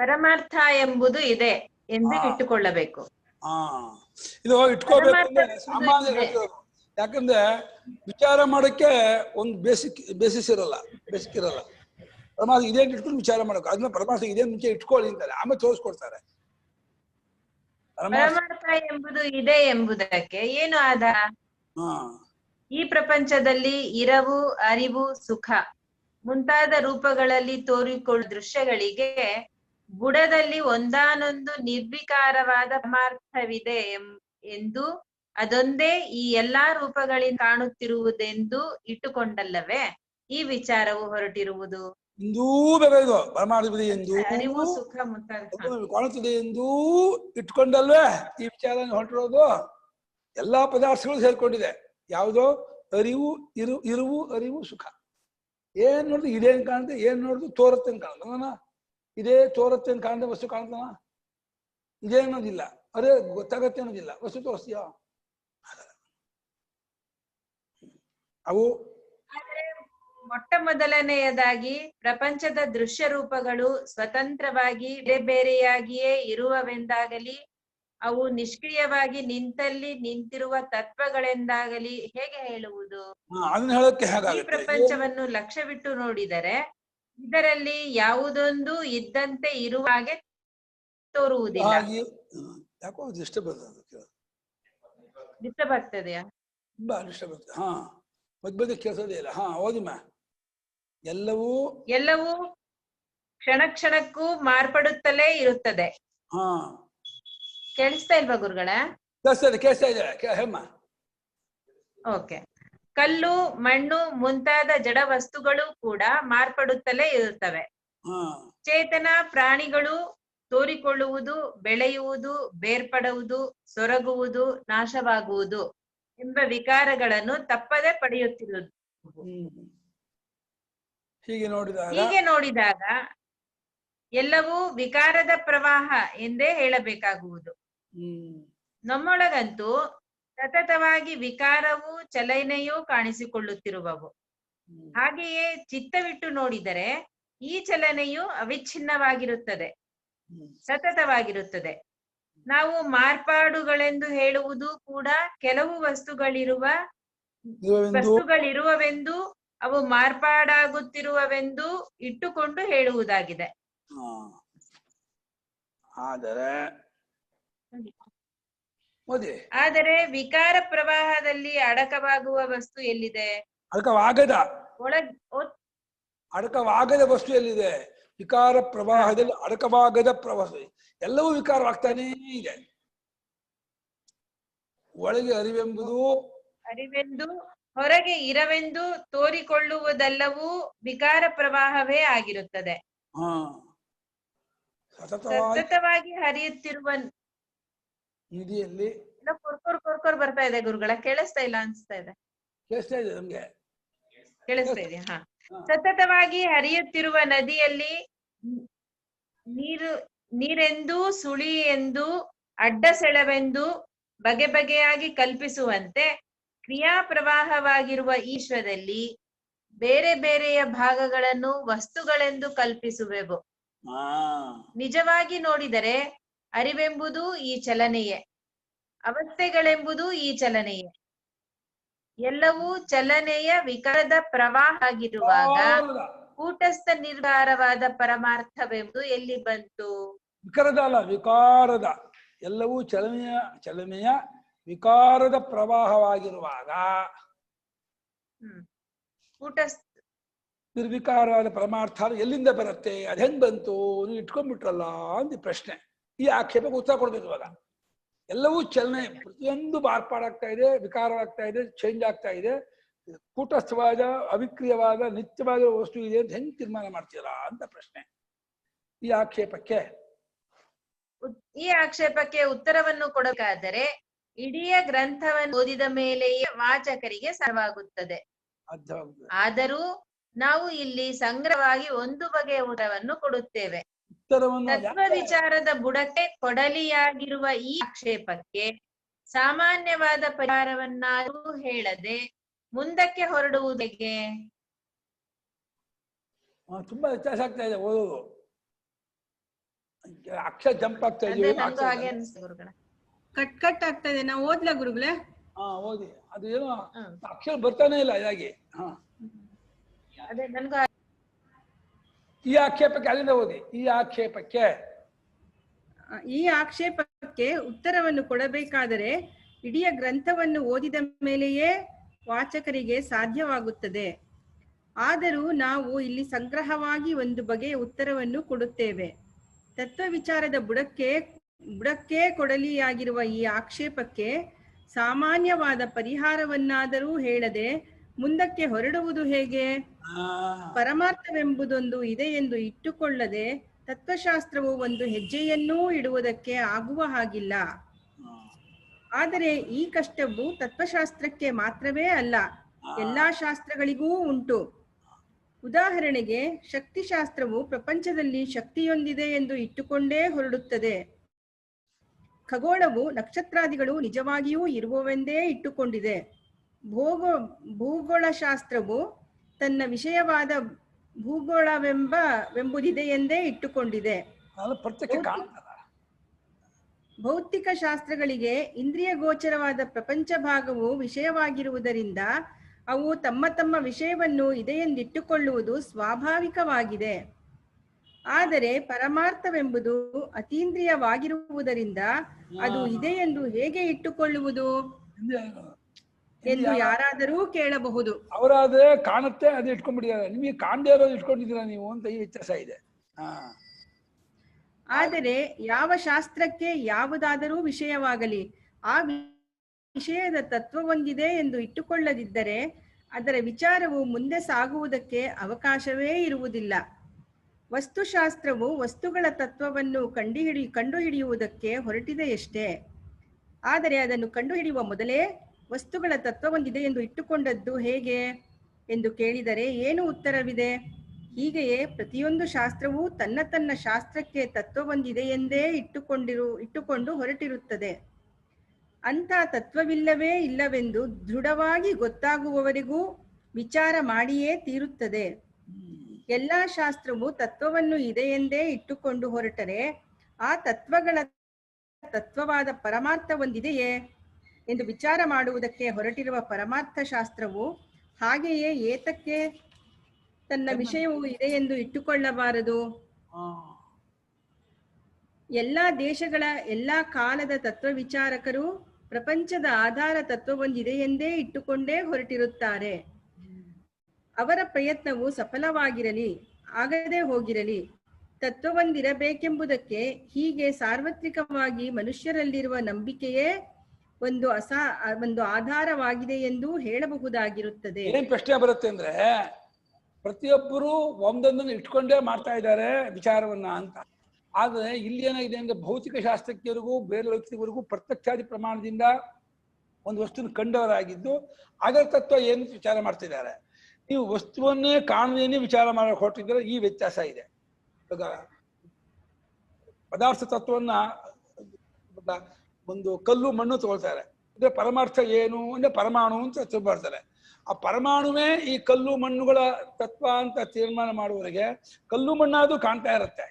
ಪರಮಾರ್ಥ ಎಂಬುದು ಇದೆ ಎಂದು ಇಟ್ಟುಕೊಳ್ಳಬೇಕು. ಇದು ಇಟ್ಕೋಬೇಕು ಅಂದ್ರೆ ಸಾಮಾನ್ಯ ಹೇಳ್ತಿರೋದು. ಯಾಕಂದ್ರೆ ವಿಚಾರ ಮಾಡಕ್ಕೆ ಒಂದು ಬೇಸಿಸ್ ಇರಲ್ಲ, ಬೇಸಿಕ್ ಇರಲ್ಲ. ಪರಮಾರ್ಥ ಇದೇ ಇಟ್ಕೊಂಡು ವಿಚಾರ ಮಾಡಬೇಕು. ಅದನ್ನ ಪರಮಾರ್ಥ ಇದೇ ಮುಂಚೆ ಇಟ್ಕೊಳ್ಳಿ ಅಂತಾರೆ, ಆಮೇಲೆ ತೋರಿಸ್ಕೊಡ್ತಾರೆ. ಪರಮಾರ್ಥ ಎಂಬುದು ಇದೆ ಎಂಬುದಕ್ಕೆ ಏನು ಆಧಾರ? ಈ ಪ್ರಪಂಚದಲ್ಲಿ ಇರವು, ಅರಿವು, ಸುಖ ಮುಂತಾದ ರೂಪಗಳಲ್ಲಿ ತೋರಿಕೊಳ್ಳುವ ದೃಶ್ಯಗಳಿಗೆ ಬುಡದಲ್ಲಿ ಒಂದಾನೊಂದು ನಿರ್ವಿಕಾರವಾದ ಪರಮಾರ್ಥವಿದೆ ಎಂದು, ಅದೊಂದೇ ಈ ಎಲ್ಲಾ ರೂಪಗಳಿಂದ ಕಾಣುತ್ತಿರುವುದೆಂದು ಇಟ್ಟುಕೊಂಡಲ್ಲವೇ ಈ ವಿಚಾರವು ಹೊರಟಿರುವುದು. ಇಂದೂ ಬೇಕಾಯ್ತು ಪರಮಾರ್ಥವಿದೆ ಎಂದು, ಅರಿವು, ಸುಖ ಮುಂತಾದ ಕಾಣುತ್ತದೆ ಎಂದು ಇಟ್ಕೊಂಡಲ್ವೇ ಈ ವಿಚಾರ ಹೊರಟಿರೋದು. ಎಲ್ಲಾ ಪದಾರ್ಥಗಳು ಸೇರ್ಕೊಂಡಿದೆ. ಯಾವುದೋ ಅರಿವು, ಇರುವು, ಅರಿವು, ಸುಖ. ಏನ್ ನೋಡಿದ್ರು ಇದೇನ್ ಕಾಣುತ್ತೆ, ಏನ್ ನೋಡಿದ್ರು ತೋರತ್ತೆ ಅಂತ ಕಾಣ್ತಾನ. ಇದೇ ತೋರತ್ತೆ ಅಂತ ಕಾಣುತ್ತೆ, ವಸ್ತು ಕಾಣ್ತಾನ. ಇದೇ ಅನ್ನೋದಿಲ್ಲ, ಅದೇ ಗೊತ್ತಾಗತ್ತೆ ಅನ್ನೋದಿಲ್ಲ, ವಸ್ತು ತೋರಿಸ್ತೀಯ. ಅವು ಮೊಟ್ಟ ಮೊದಲನೆಯದಾಗಿ ಪ್ರಪಂಚದ ದೃಶ್ಯ ರೂಪಗಳು ಸ್ವತಂತ್ರವಾಗಿ ಬೇರೆ ಬೇರೆಯಾಗಿಯೇ ಇರುವವೆಂದಾಗಲಿ, ಅವು ನಿಷ್ಕ್ರಿಯವಾಗಿ ನಿಂತಲ್ಲಿ ನಿಂತಿರುವ ತತ್ವಗಳೆಂದಾಗಲಿ ಹೇಗೆ ಹೇಳುವುದು? ಈ ಪ್ರಪಂಚವನ್ನು ಲಕ್ಷ್ಯವಿಟ್ಟು ನೋಡಿದರೆ ಇದರಲ್ಲಿ ಯಾವುದೊಂದು ಇದ್ದಂತೆ ಇರುವ ಹಾಗೆ ತೋರುವುದಿಲ್ಲ. ಡಿಸ್ಟರ್ಬ್ ಆಗ್ತದೆಯಾ? ಕೇಳಿಸೋದೇ ಇಲ್ಲ. ಓದಿಮ್ಮ. ಎಲ್ಲವೂ ಕ್ಷಣ ಕ್ಷಣಕ್ಕೂ ಮಾರ್ಪಡುತ್ತಲೇ ಇರುತ್ತದೆ. ಕೇಳಿಸ್ತಾ ಇಲ್ವಾ ಗುರುಗಳ? ಓಕೆ. ಕಲ್ಲು, ಮಣ್ಣು ಮುಂತಾದ ಜಡ ವಸ್ತುಗಳು ಕೂಡ ಮಾರ್ಪಡುತ್ತಲೇ ಇರುತ್ತವೆ. ಚೇತನ ಪ್ರಾಣಿಗಳು ತೋರಿಕೊಳ್ಳುವುದು, ಬೆಳೆಯುವುದು, ಬೇರ್ಪಡುವುದು, ಸೊರಗುವುದು, ನಾಶವಾಗುವುದು ಎಂಬ ವಿಕಾರಗಳನ್ನು ತಪ್ಪದೆ ಪಡೆಯುತ್ತಿರುವುದು. ಹೀಗೆ ನೋಡಿದಾಗ ಎಲ್ಲವೂ ವಿಕಾರದ ಪ್ರವಾಹ ಎಂದೇ ಹೇಳಬೇಕಾಗುವುದು. ನಮ್ಮೊಳಗಂತೂ ಸತತವಾಗಿ ವಿಕಾರವೂ ಚಲನೆಯೂ ಕಾಣಿಸಿಕೊಳ್ಳುತ್ತಿರುವವು. ಹಾಗೆಯೇ ಚಿತ್ತವಿಟ್ಟು ನೋಡಿದರೆ ಈ ಚಲನೆಯು ಅವಿಚ್ಛಿನ್ನವಾಗಿರುತ್ತದೆ, ಸತತವಾಗಿರುತ್ತದೆ. ನಾವು ಮಾರ್ಪಾಡುಗಳೆಂದು ಹೇಳುವುದು ಕೂಡ ಕೆಲವು ವಸ್ತುಗಳಿರುವವೆಂದು, ಅವು ಮಾರ್ಪಾಡಾಗುತ್ತಿರುವವೆಂದು ಇಟ್ಟುಕೊಂಡು ಹೇಳುವುದಾಗಿದೆ. ಆದರೆ ವಿಕಾರ ಪ್ರವಾಹದಲ್ಲಿ ಅಡಕವಾಗುವ ವಸ್ತು ಎಲ್ಲಿದೆ? ಅಡಕವಾಗದ ವಸ್ತು ಎಲ್ಲಿದೆ? ವಿಕಾರ ಪ್ರವಾಹದಲ್ಲಿ ಅಡಕವಾಗದ ಪ್ರವಾಹ ಎಲ್ಲವೂ ವಿಕಾರವಾಗ್ತಾನೇ ಇದೆ. ಒಳಗೆ ಅರಿವೆಂದು ಹೊರಗೆ ಇರವೆಂದು ತೋರಿಕೊಳ್ಳುವುದೆಲ್ಲವೂ ವಿಕಾರ ಪ್ರವಾಹವೇ ಆಗಿರುತ್ತದೆ. ಸತತವಾಗಿ ಹರಿಯುತ್ತಿರುವ ನಿಧಿಯಲ್ಲಿ ಕೊರ್ಕೊರ್ ಬರ್ತಾ ಇದೆ ಗುರುಗಳ. ಕೇಳಿಸ್ತಾ ಇಲ್ಲ ಅನ್ಸ್ತಾ ಇದೆ. ನಮ್ಗೆ ಕೇಳಿಸ್ತಾ ಇದೆ. ಸತತವಾಗಿ ಹರಿಯುತ್ತಿರುವ ನದಿಯಲ್ಲಿ ನೀರೆಂದು, ಸುಳಿ ಎಂದು, ಅಡ್ಡ ಸೆಳವೆಂದು ಬಗೆ ಬಗೆಯಾಗಿ ಕಲ್ಪಿಸುವಂತೆ ಕ್ರಿಯಾ ಪ್ರವಾಹವಾಗಿರುವ ಈಶ್ವರದಲ್ಲಿ ಬೇರೆ ಬೇರೆಯ ಭಾಗಗಳನ್ನು ವಸ್ತುಗಳೆಂದು ಕಲ್ಪಿಸುವೆವು. ನಿಜವಾಗಿ ನೋಡಿದರೆ ಅರಿವೆಂಬುದು ಈ ಚಲನೆಯೇ, ಅವಸ್ಥೆಗಳೆಂಬುದು ಈ ಚಲನೆಯೇ. ಎಲ್ಲವೂ ಚಲನೆಯ ವಿಕಾರದ ಪ್ರವಾಹ ಆಗಿರುವಾಗ ಕೂಟಸ್ಥ ನಿರ್ಧಾರವಾದ ಪರಮಾರ್ಥವೆಂಬುದು ಎಲ್ಲಿ ಬಂತು? ವಿಕಾರದ ಅಲ್ಲ, ವಿಕಾರದ. ಎಲ್ಲವೂ ಚಲನೆಯ ವಿಕಾರದ ಪ್ರವಾಹವಾಗಿರುವಾಗ ನಿರ್ವಿಕಾರವಾದ ಪರಮಾರ್ಥ ಎಲ್ಲಿಂದ ಬರುತ್ತೆ? ಅದ್ ಹೆಂಗ್ ಬಂತು? ನೀವು ಇಟ್ಕೊಂಡ್ಬಿಟ್ರಲ್ಲ ಅಂತ ಪ್ರಶ್ನೆ. ಈ ಆಕ್ಷೇಪಕ್ಕೆ ಉತ್ತರ ಕೊಡ್ಬೇಕು. ಇವಾಗ ಎಲ್ಲವೂ ಚಲನೆ, ಪ್ರತಿಯೊಂದು ಮಾರ್ಪಾಡಾಗ್ತಾ ಇದೆ, ವಿಕಾರವಾಗ್ತಾ ಇದೆ, ಚೇಂಜ್ ಆಗ್ತಾ ಇದೆ. ಕೂಟಸ್ಥವಾದ, ಅವಿಕ್ರಿಯವಾದ, ನಿತ್ಯವಾದ ವಸ್ತು ಇದೆ ಅಂತ ಹೆಂಗ್ ತೀರ್ಮಾನ ಮಾಡ್ತೀರಾ ಅಂತ ಪ್ರಶ್ನೆ. ಈ ಆಕ್ಷೇಪಕ್ಕೆ ಉತ್ತರವನ್ನು ಕೊಡಬೇಕಾದರೆ ಇಡೀ ಗ್ರಂಥವನ್ನು ಓದಿದ ಮೇಲೆಯೇ ವಾಚಕರಿಗೆ ಸಾಧ್ಯವಾಗುತ್ತದೆ. ಆದರೂ ನಾವು ಇಲ್ಲಿ ಸಂಗ್ರಹವಾಗಿ ಒಂದು ಬಗೆಯ ಉತ್ತರವನ್ನು ಕೊಡುತ್ತೇವೆ. ತತ್ವ ವಿಚಾರದ ಬುಡಕ್ಕೆ ಕೊಡಲಿಯಾಗಿರುವ ಈ ಆಕ್ಷೇಪಕ್ಕೆ ಸಾಮಾನ್ಯವಾದ ಪರಿಹಾರವನ್ನಾದರೂ ಹೇಳದೆ ಮುಂದಕ್ಕೆ ಹೊರಡುವುದಕ್ಕೆ ತುಂಬಾ ವ್ಯತ್ಯಾಸ ಆಗ್ತಾ ಇದೆ ಓದೋದು. ಅಕ್ಷರ ಜಂಪ್ ಆಗ್ತಾ ಅಂದ್ರೆ ಇದೆಯೋ ನಂಗೂ ಹಾಗೆ ಅನ್ಸ್ತು ಗುರುಗಳೇ. ಕಟ್ ಕಟ್ ಆಗ್ತಾ ಇದೆ. ನಾವು ಓದ್ಲಾ ಗುರುಗಳೇ? ಹಾ ಓದಿ. ಅದು ಏನೋ ಅಕ್ಷರ ಬರ್ತಾನೆ ಇಲ್ಲ ಇದಾಗಿ. ಹಾ ಅದೇ ನನ್ಗೂ ಈ ಆಕ್ಷೇಪಕ್ಕೆ ಅಲ್ಲಿಂದ ಓದಿ. ಈ ಆಕ್ಷೇಪಕ್ಕೆ ಈ ಆಕ್ಷೇಪಕ್ಕೆ ಉತ್ತರವನ್ನು ಕೊಡಬೇಕಾದರೆ ಇಡೀ ಗ್ರಂಥವನ್ನು ಓದಿದ ಮೇಲೆಯೇ ವಾಚಕರಿಗೆ ಸಾಧ್ಯವಾಗುತ್ತದೆ. ಆದರೂ ನಾವು ಇಲ್ಲಿ ಸಂಗ್ರಹವಾಗಿ ಒಂದು ಬಗೆಯ ಉತ್ತರವನ್ನು ಕೊಡುತ್ತೇವೆ. ತತ್ವ ವಿಚಾರದ ಬುಡಕ್ಕೆ ಕೊಡಲಿಯಾಗಿರುವ ಈ ಆಕ್ಷೇಪಕ್ಕೆ ಸಾಮಾನ್ಯವಾದ ಪರಿಹಾರವನ್ನಾದರೂ ಹೇಳದೆ ಮುಂದಕ್ಕೆ ಹೊರಡುವುದು ಹೇಗೆ? ಪರಮಾರ್ಥವೆಂಬುದೊಂದು ಇದೆ ಎಂದು ಇಟ್ಟುಕೊಳ್ಳದೆ ತತ್ವಶಾಸ್ತ್ರವು ಒಂದು ಹೆಜ್ಜೆಯನ್ನೂ ಇಡುವುದಕ್ಕೆ ಆಗುವ ಹಾಗಿಲ್ಲ. ಆದರೆ ಈ ಕಷ್ಟವು ತತ್ವಶಾಸ್ತ್ರಕ್ಕೆ ಮಾತ್ರವೇ ಅಲ್ಲ, ಎಲ್ಲಾ ಶಾಸ್ತ್ರಗಳಿಗೂ ಉಂಟು. ಉದಾಹರಣೆಗೆ ಶಕ್ತಿಶಾಸ್ತ್ರವು ಪ್ರಪಂಚದಲ್ಲಿ ಶಕ್ತಿಯೊಂದಿದೆ ಎಂದು ಇಟ್ಟುಕೊಂಡೇ ಹೊರಡುತ್ತದೆ. ಖಗೋಳವು ನಕ್ಷತ್ರಾದಿಗಳು ನಿಜವಾಗಿಯೂ ಇರುವವೆಂದೇ ಇಟ್ಟುಕೊಂಡಿದೆ. ಭೂಗೋಳಶಾಸ್ತ್ರವು ತನ್ನ ವಿಷಯವಾದ ಭೂಗೋಳವೆಂಬುದಿದೆ ಎಂದೇ ಇಟ್ಟುಕೊಂಡಿದೆ. ಭೌತಿಕ ಶಾಸ್ತ್ರಗಳಿಗೆ ಇಂದ್ರಿಯ ಗೋಚರವಾದ ಪ್ರಪಂಚ ಭಾಗವು ವಿಷಯವಾಗಿರುವುದರಿಂದ ಅವು ತಮ್ಮ ತಮ್ಮ ವಿಷಯವನ್ನು ಇದೆಯೆಂದಿಟ್ಟುಕೊಳ್ಳುವುದು ಸ್ವಾಭಾವಿಕವಾಗಿದೆ. ಆದರೆ ಪರಮಾರ್ಥವೆಂಬುದು ಅತೀಂದ್ರಿಯವಾಗಿರುವುದರಿಂದ ಅದು ಇದೆ ಎಂದು ಹೇಗೆ ಇಟ್ಟುಕೊಳ್ಳುವುದು ಎಂದು ಯಾರಾದರೂ ಕೇಳಬಹುದು. ಅವರಾದ್ರೆ ಕಾಣುತ್ತೆ ಅದು ಇಟ್ಕೊಂಡ್ಬಿಟ್ಟಿದ್ದಾರೆ, ನಿಮಗೆ ಕಾಣದೇ ಇರೋದು ಇಟ್ಕೊಂಡಿದ್ದೀರಾ ನೀವು ಅಂತ ಈ ವ್ಯತ್ಯಾಸ ಇದೆ. ಆದರೆ ಯಾವ ಶಾಸ್ತ್ರಕ್ಕೆ ಯಾವುದಾದರೂ ವಿಷಯವಾಗಲಿ ಆ ವಿಷಯದ ತತ್ವವೊಂದಿದೆ ಎಂದು ಇಟ್ಟುಕೊಳ್ಳದಿದ್ದರೆ ಅದರ ವಿಚಾರವು ಮುಂದೆ ಸಾಗುವುದಕ್ಕೆ ಅವಕಾಶವೇ ಇರುವುದಿಲ್ಲ. ವಸ್ತುಶಾಸ್ತ್ರವು ವಸ್ತುಗಳ ತತ್ವವನ್ನು ಕಂಡುಹಿಡಿಯುವುದಕ್ಕೆ ಹೊರಟಿದೆಯಷ್ಟೇ. ಆದರೆ ಅದನ್ನು ಕಂಡುಹಿಡಿಯುವ ಮೊದಲೇ ವಸ್ತುಗಳ ತತ್ವವೊಂದಿದೆ ಎಂದು ಇಟ್ಟುಕೊಂಡದ್ದು ಹೇಗೆ ಎಂದು ಕೇಳಿದರೆ ಏನು ಉತ್ತರವಿದೆ? ಹೀಗೆಯೇ ಪ್ರತಿಯೊಂದು ಶಾಸ್ತ್ರವೂ ತನ್ನ ಶಾಸ್ತ್ರಕ್ಕೆ ತತ್ವವೊಂದಿದೆ ಎಂದೇ ಇಟ್ಟುಕೊಂಡು ಹೊರಟಿರುತ್ತದೆ. ಅಂಥ ತತ್ವವಿಲ್ಲವೇ ಇಲ್ಲವೆಂದು ದೃಢವಾಗಿ ಗೊತ್ತಾಗುವವರೆಗೂ ವಿಚಾರ ಮಾಡಿಯೇ ತೀರುತ್ತದೆ. ಎಲ್ಲಾ ಶಾಸ್ತ್ರವು ತತ್ವವನ್ನು ಇದೆ ಎಂದೇ ಇಟ್ಟುಕೊಂಡು ಹೊರಟರೆ ಆ ತತ್ವಗಳ ತತ್ವವಾದ ಪರಮಾರ್ಥ ಒಂದಿದೆಯೇ ಎಂದು ವಿಚಾರ ಮಾಡುವುದಕ್ಕೆ ಹೊರಟಿರುವ ಪರಮಾರ್ಥ ಶಾಸ್ತ್ರವು ಹಾಗೆಯೇ ಏತಕ್ಕೆ ತನ್ನ ವಿಷಯವು ಇದೆ ಎಂದು ಇಟ್ಟುಕೊಳ್ಳಬಾರದು? ಎಲ್ಲಾ ದೇಶಗಳ ಎಲ್ಲಾ ಕಾಲದ ತತ್ವ ವಿಚಾರಕರು ಪ್ರಪಂಚದ ಆಧಾರ ತತ್ವವೊಂದಿದೆ ಎಂದೇ ಇಟ್ಟುಕೊಂಡೇ ಹೊರಟಿರುತ್ತಾರೆ. ಅವರ ಪ್ರಯತ್ನವು ಸಫಲವಾಗಿರಲಿ ಆಗದೆ ಹೋಗಿರಲಿ, ತತ್ವವೊಂದಿರಬೇಕೆಂಬುದಕ್ಕೆ ಹೀಗೆ ಸಾರ್ವತ್ರಿಕವಾಗಿ ಮನುಷ್ಯರಲ್ಲಿರುವ ನಂಬಿಕೆಯೇ ಒಂದು ಆಧಾರವಾಗಿದೆ ಎಂದು ಹೇಳಬಹುದಾಗಿರುತ್ತದೆ. ಏನ್ ಪ್ರಶ್ನೆ ಬರುತ್ತೆ ಅಂದ್ರೆ, ಪ್ರತಿಯೊಬ್ಬರು ಒಂದೊಂದನ್ನು ಇಟ್ಕೊಂಡೇ ಮಾಡ್ತಾ ಇದ್ದಾರೆ ವಿಚಾರವನ್ನ ಅಂತ. ಆದ್ರೆ ಇಲ್ಲಿ ಏನಾಗಿದೆ ಅಂದ್ರೆ, ಭೌತಿಕ ಶಾಸ್ತ್ರಜ್ಞರಿಗೂ ಬೇರೆ ವ್ಯಕ್ತಿಗಳಿಗೂ ಪ್ರತ್ಯಕ್ಷಾದಿ ಪ್ರಮಾಣದಿಂದ ಒಂದು ವಸ್ತುನ ಕಂಡವರಾಗಿದ್ದು ಅದರ ತತ್ವ ಏನು ವಿಚಾರ ಮಾಡ್ತಿದ್ದಾರೆ. ನೀವು ವಸ್ತುವನ್ನೇ ಕಾಣದೇನೆ ವಿಚಾರ ಮಾಡಕ್ಕೆ ಹೊರಟಿದ್ರೆ ಈ ವ್ಯತ್ಯಾಸ ಇದೆ. ಇವಾಗ ಪದಾರ್ಥ ತತ್ವವನ್ನ ಒಂದು ಕಲ್ಲು ಮಣ್ಣು ತಗೊಳ್ತಾರೆ ಅಂದ್ರೆ ಪರಮಾರ್ಥ ಏನು ಅಂದ್ರೆ ಪರಮಾಣು ಅಂತ ತಿಳ್ಕೊಳ್ತಾರೆ. ಆ ಪರಮಾಣುವೇ ಈ ಕಲ್ಲು ಮಣ್ಣುಗಳ ತತ್ವ ಅಂತ ತೀರ್ಮಾನ ಮಾಡುವವರೆಗೆ ಕಲ್ಲು ಮಣ್ಣಾದ್ರೂ ಕಾಣ್ತಾ ಇರುತ್ತೆ,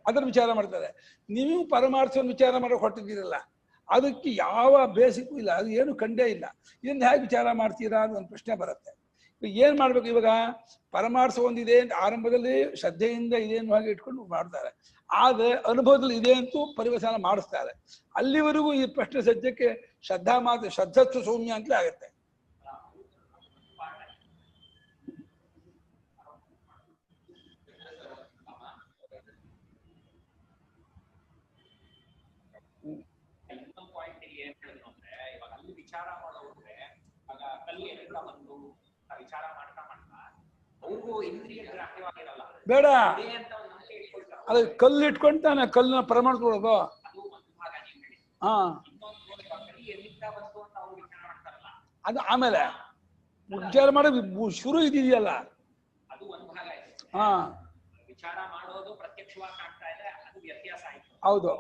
ಅದರ ವಿಚಾರ ಮಾಡ್ತಾರೆ. ನೀವು ಪರಮಾರ್ಥವನ್ನು ವಿಚಾರ ಮಾಡಕ್ಕೆ ಹೊರಟಿದ್ದೀರಲ್ಲ, ಅದಕ್ಕೆ ಯಾವ ಬೇಸಿಕ್ಕು ಇಲ್ಲ, ಅದು ಏನು ಕಂಡೇ ಇಲ್ಲ. ಇದನ್ನ ಹೇಗೆ ವಿಚಾರ ಮಾಡ್ತೀರಾ ಅಂತ ಒಂದು ಪ್ರಶ್ನೆ ಬರುತ್ತೆ. ಏನ್ ಮಾಡ್ಬೇಕು? ಇವಾಗ ಪರಮಾರ್ಥ ಒಂದಿದೆ ಅಂತ ಆರಂಭದಲ್ಲಿ ಶ್ರದ್ಧೆಯಿಂದ ಇದೆ ಅನ್ನೋ ಹಾಗೆ ಇಟ್ಕೊಂಡು ಮಾಡ್ತಾರೆ, ಆದ್ರೆ ಅನುಭವದಲ್ಲಿ ಇದೆ ಅಂತೂ ಪರಿವರ್ತನೆ ಮಾಡಿಸ್ತಾರೆ. ಅಲ್ಲಿವರೆಗೂ ಈ ಪ್ರಶ್ನೆ ಸದ್ಯಕ್ಕೆ ಶ್ರದ್ಧಾ ಮಾತ್ರ ಶ್ರದ್ಧತ್ವ ಸೌಮ್ಯ ಅಂತಲೇ ಆಗುತ್ತೆ. ಬೇಡ, ಅದು ಕಲ್ಲು ಇಟ್ಕೊಂತಾನೆ, ಕಲ್ಲಿನ ಪ್ರಮಾಣ ತಗೊಳ್ಳೋದು. ಹಾ, ಅದು ಆಮೇಲೆ ವಿಚಾರ ಮಾಡೋ ಶುರು ಇದೆಯಲ್ಲ, ಹಾ ವಿಚಾರ ಮಾಡೋದು ಪ್ರತ್ಯಕ್ಷವಾಗಿ ಕಾಣ್ತಾ ಇದೆ, ಅದು ವ್ಯತ್ಯಾಸ ಆಯ್ತು. ಹೌದು.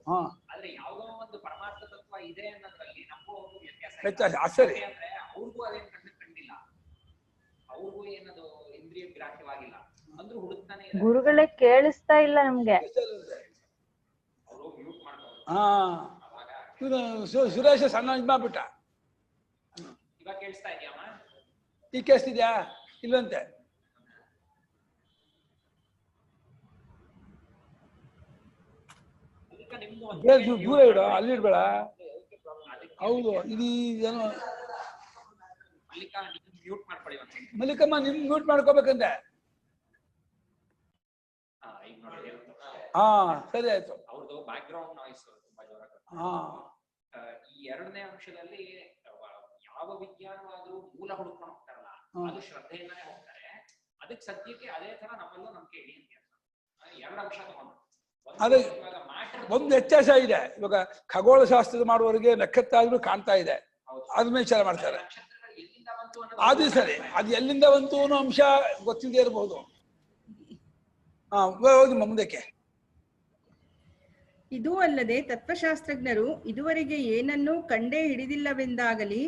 ಹಾ, ಆದ್ರೆ ಯಾವುದೋ ಒಂದು ಪರಮಾರ್ಥ ತತ್ವ ಇದೆ ಅನ್ನೋದ್ರಲ್ಲಿ ನಮಗೂ ವ್ಯತ್ಯಾಸ. ಸರಿ, ಅಂದ್ರೆ ಅವ್ರಿಗೂ ಅದೇನ್ ಕಂಡಿಲ್ಲ, ಅವ್ರಿಗೂ ಏನದು ಇಂದ್ರಿಯ ಗ್ರಾಹ್ಯವಾಗಿಲ್ಲ ಅಂದ್ರೂ ಹುಡುಕ್ತಾನೆ. ಗುರುಗಳೇ ಕೇಳಿಸ್ತಾ ಇಲ್ಲ ನಮ್ಗೆ. ಹಾ ಸುರೇಶ ಸಣ್ಣ ಇದ್ ಮಾಡ್ಬಿಟ್ಟ. ಇವಾಗ ಕೇಳಿಸ್ತಾ ಇದೆಯಮ್ಮ? ಈಗ ಕೇಳಿಸ್ತಿದ್ಯಾ? ಇಲ್ಲಂತೆ. ದೂರ ಇಡು, ಅಲ್ಲಿ ಇಡ್ಬೇಡ. ಹೌದು, ಇದು ಏನೋ ಮಲ್ಲಿಕಮ್ಮ ನಿಮ್ ಮ್ಯೂಟ್ ಮಾಡ್ಕೋಬೇಕಂತೆ. ಹಾ ಸರಿ ಆಯ್ತು. ಅವ್ರದ್ದು ಬ್ಯಾಕ್ ಗ್ರೌಂಡ್ ನಾಯ್ಸ್ ತುಂಬಾ ಜೋರ. ಈ ಎರಡನೇ ಅಂಶದಲ್ಲಿ ಯಾವ ವಿಜ್ಞಾನವಾದ್ರೂ ಮೂಲ ಹುಡುಕೊಂಡು ಹೋಗ್ತಾರಲ್ಲ, ಅದು ಶ್ರದ್ಧೆಯಿಂದಾನೇ ಹೋಗ್ತಾರೆ. ಅದಕ್ಕೆ ಸದ್ಯಕ್ಕೆ ಅದೇ ತರ ನಮ್ಮಲ್ಲೂ ನಂಬಿಕೆ ಇಡಿ ಅಂತ ಎರಡು ಅಂಶ ತಗೊಂಡು. ಅದೇ ಒಂದು ವ್ಯತ್ಯಾಸ ಇದೆ. ಇವಾಗ ಖಗೋಳ ಶಾಸ್ತ್ರದ ಮಾಡುವವರಿಗೆ ನಕ್ಷತ್ರ ಕಾಣ್ತಾ ಇದೆ, ಅದ್ಮೇಲೆ ವಿಚಾರ ಮಾಡ್ತಾರೆ. ಅದು ಸರಿ, ಅದು ಎಲ್ಲಿಂದ ಬಂತು ಅನ್ನೋ ಅಂಶ ಗೊತ್ತಿಲ್ಲದೆ ಇರಬಹುದು. ಮುಂದಕ್ಕೆ. ಇದೂ ಅಲ್ಲದೆ ತತ್ವಶಾಸ್ತ್ರಜ್ಞರು ಇದುವರೆಗೆ ಏನನ್ನೂ ಕಂಡೇ ಹಿಡಿದಿಲ್ಲವೆಂದಾಗಲಿ,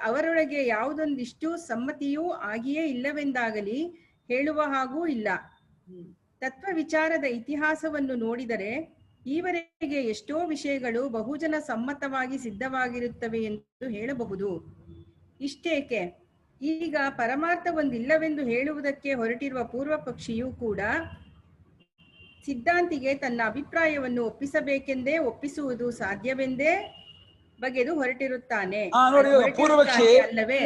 ಅವರೊಳಗೆ ಯಾವುದೊಂದಿಷ್ಟು ಸಮ್ಮತಿಯೂ ಆಗಿಯೇ ಇಲ್ಲವೆಂದಾಗಲಿ ಹೇಳುವ ಹಾಗೂ ಇಲ್ಲ. ತತ್ವ ವಿಚಾರದ ಇತಿಹಾಸವನ್ನು ನೋಡಿದರೆ ಈವರೆಗೆ ಎಷ್ಟೋ ವಿಷಯಗಳು ಬಹುಜನ ಸಮ್ಮತವಾಗಿ ಸಿದ್ಧವಾಗಿರುತ್ತವೆ ಎಂದು ಹೇಳಬಹುದು. ಇಷ್ಟೇಕೆ, ಈಗ ಪರಮಾರ್ಥವೊಂದಿಲ್ಲವೆಂದು ಹೇಳುವುದಕ್ಕೆ ಹೊರಟಿರುವ ಪೂರ್ವ ಪಕ್ಷಿಯೂ ಕೂಡ ಸಿದ್ಧಾಂತಿಗೆ ತನ್ನ ಅಭಿಪ್ರಾಯವನ್ನು ಒಪ್ಪಿಸಬೇಕೆಂದೇ ಒಪ್ಪಿಸುವುದು ಸಾಧ್ಯವೆಂದೇ ಬಗೆದು ಹೊರಟಿರುತ್ತಾನೆ. ಅಲ್ಲವೇ?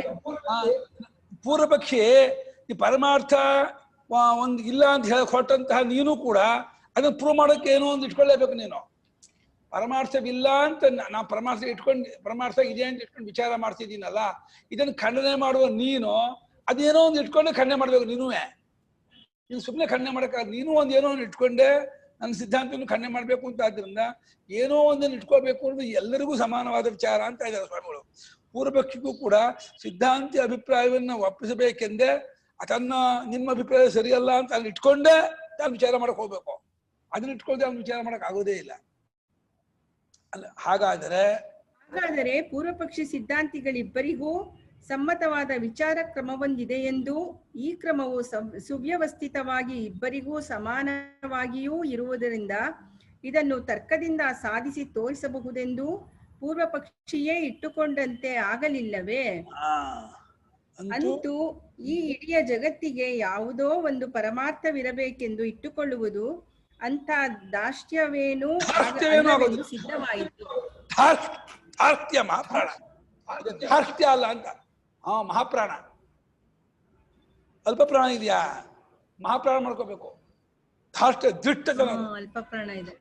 ಪೂರ್ವಪಕ್ಷಿ ಈ ಪರಮಾರ್ಥ ಒಂದು ಇಲ್ಲ ಅಂತ ಹೇಳಕ್ ಹೊರಟಂತಹ ನೀನು ಕೂಡ ಅದನ್ನ ಪ್ರೂವ್ ಮಾಡೋಕೆ ಏನೋ ಒಂದು ಇಟ್ಕೊಳ್ಳೇಬೇಕು. ನೀನು ಪರಮಾರ್ಥವಿಲ್ಲ ಅಂತ ನಾವು ಪರಮಾರ್ಥ ಇದೆ ಅಂತ ಇಟ್ಕೊಂಡು ವಿಚಾರ ಮಾಡ್ತಿದ್ದೀನಲ್ಲ, ಇದನ್ನು ಖಂಡನೆ ಮಾಡುವ ನೀನು ಅದೇನೋ ಒಂದು ಇಟ್ಕೊಂಡೆ ಖಂಡನೆ ಮಾಡ್ಬೇಕು. ನೀನು ಸುಮ್ಮನೆ ಖಂಡನೆ ಮಾಡಕ್ಕಾಗ, ನೀನು ಒಂದು ಏನೋ ಒಂದು ಇಟ್ಕೊಂಡೆ ನನ್ನ ಸಿದ್ಧಾಂತವನ್ನು ಖಂಡನೆ ಮಾಡ್ಬೇಕು ಅಂತ. ಆದ್ರಿಂದ ಏನೋ ಒಂದನ್ನು ಇಟ್ಕೋಬೇಕು ಅನ್ನೋದು ಎಲ್ಲರಿಗೂ ಸಮಾನವಾದ ವಿಚಾರ ಅಂತ ಇದ್ದಾರೆ ಸ್ವಾಮಿಗಳು. ಪೂರ್ವಪಕ್ಷಿಗೂ ಕೂಡ ಸಿದ್ಧಾಂತಿ ಅಭಿಪ್ರಾಯವನ್ನು ಒಪ್ಪಿಸಬೇಕೆಂದೇ ನಿಮ್ಮ ಅಭಿಪ್ರಾಯ ಸರಿಯಲ್ಲ ಅಂತ ಅಲ್ಲಿ ಇಟ್ಕೊಂಡೆ ತಾನು ವಿಚಾರ ಮಾಡಕ್ ಹೋಗ್ಬೇಕು. ಅದನ್ನ ಇಟ್ಕೊಂಡೆ ಅವ್ನು ವಿಚಾರ ಮಾಡಕ್ ಆಗೋದೇ ಇಲ್ಲ. ಅಲ್ಲ, ಹಾಗಾದರೆ ಪೂರ್ವಪಕ್ಷಿ ಸಿದ್ಧಾಂತಿಗಳಿಬ್ಬರಿಗೂ ಸಮ್ಮತವಾದ ವಿಚಾರ ಕ್ರಮವೊಂದಿದೆ ಎಂದು, ಈ ಕ್ರಮವು ಸುವ್ಯವಸ್ಥಿತವಾಗಿ ಇಬ್ಬರಿಗೂ ಸಮಾನವಾಗಿಯೂ ಇರುವುದರಿಂದ ಇದನ್ನು ತರ್ಕದಿಂದ ಸಾಧಿಸಿ ತೋರಿಸಬಹುದೆಂದು ಪೂರ್ವಪಕ್ಷಿಯೇ ಇಟ್ಟುಕೊಂಡಂತೆ ಆಗಲಿಲ್ಲವೇ? ಅಂತೂ ಈ ಇಡೀ ಜಗತ್ತಿಗೆ ಯಾವುದೋ ಒಂದು ಪರಮಾರ್ಥವಿರಬೇಕೆಂದು ಇಟ್ಟುಕೊಳ್ಳುವುದು ಅಂತ ದಾಷ್ಟ್ಯವೇನೂ ಸಿದ್ಧವಾಯಿತು. ಧಾರ್ಷ್ಟ್ಯ ಅಲ್ಲ ಅಂತ. ಮಹಾಪ್ರಾಣ, ಅಲ್ಪ ಪ್ರಾಣ ಇದೆಯಾ? ಮಹಾಪ್ರಾಣ ಮಾಡ್ಕೋಬೇಕು. ಧಾರ್ಷ್ಟ್ಯ ದಿಟ್ಟತನ, ಅಲ್ಪ ಪ್ರಾಣ ಇದೆ,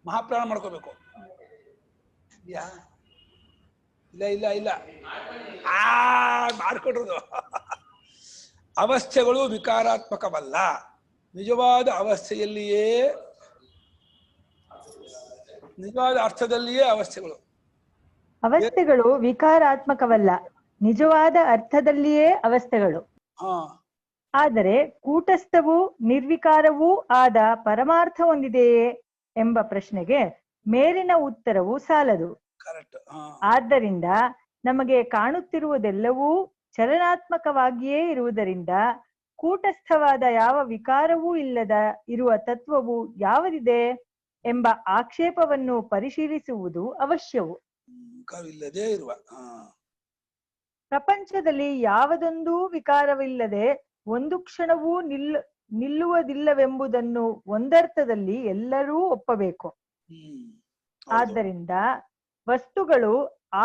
ಮಹಾಪ್ರಾಣ ಮಾಡ್ಕೋಬೇಕು. ಯಾ ಇಲ್ಲ ಇಲ್ಲ ಇಲ್ಲ ಮಾಡ್ಕೊಡ್ರದು. ಅವಸ್ಥೆಗಳು ವಿಕಾರಾತ್ಮಕವಲ್ಲ, ನಿಜವಾದ ಅವಸ್ಥೆಯಲ್ಲಿಯೇ, ನಿಜವಾದ ಅರ್ಥದಲ್ಲಿಯೇ ಅವಸ್ಥೆಗಳು. ಅವಸ್ಥೆಗಳು ವಿಕಾರಾತ್ಮಕವಲ್ಲ, ನಿಜವಾದ ಅರ್ಥದಲ್ಲಿಯೇ ಅವಸ್ಥೆಗಳು. ಆದರೆ ಕೂಟಸ್ಥವೂ ನಿರ್ವಿಕಾರವೂ ಆದ ಪರಮಾರ್ಥ ಹೊಂದಿದೆಯೇ ಎಂಬ ಪ್ರಶ್ನೆಗೆ ಮೇಲಿನ ಉತ್ತರವು ಸಾಲದು. ಆದ್ದರಿಂದ ನಮಗೆ ಕಾಣುತ್ತಿರುವುದೆಲ್ಲವೂ ಚಲನಾತ್ಮಕವಾಗಿಯೇ ಇರುವುದರಿಂದ ಕೂಟಸ್ಥವಾದ ಯಾವ ವಿಕಾರವೂ ಇಲ್ಲದ ಇರುವ ತತ್ವವು ಯಾವುದಿದೆ ಎಂಬ ಆಕ್ಷೇಪವನ್ನು ಪರಿಶೀಲಿಸುವುದು ಅವಶ್ಯವು. ಪ್ರಪಂಚದಲ್ಲಿ ಯಾವುದೊಂದೂ ವಿಕಾರವಿಲ್ಲದೆ ಒಂದು ಕ್ಷಣವೂ ನಿಲ್ಲುವುದಿಲ್ಲವೆಂಬುದನ್ನು ಒಂದರ್ಥದಲ್ಲಿ ಎಲ್ಲರೂ ಒಪ್ಪಬೇಕು. ಆದ್ದರಿಂದ ವಸ್ತುಗಳು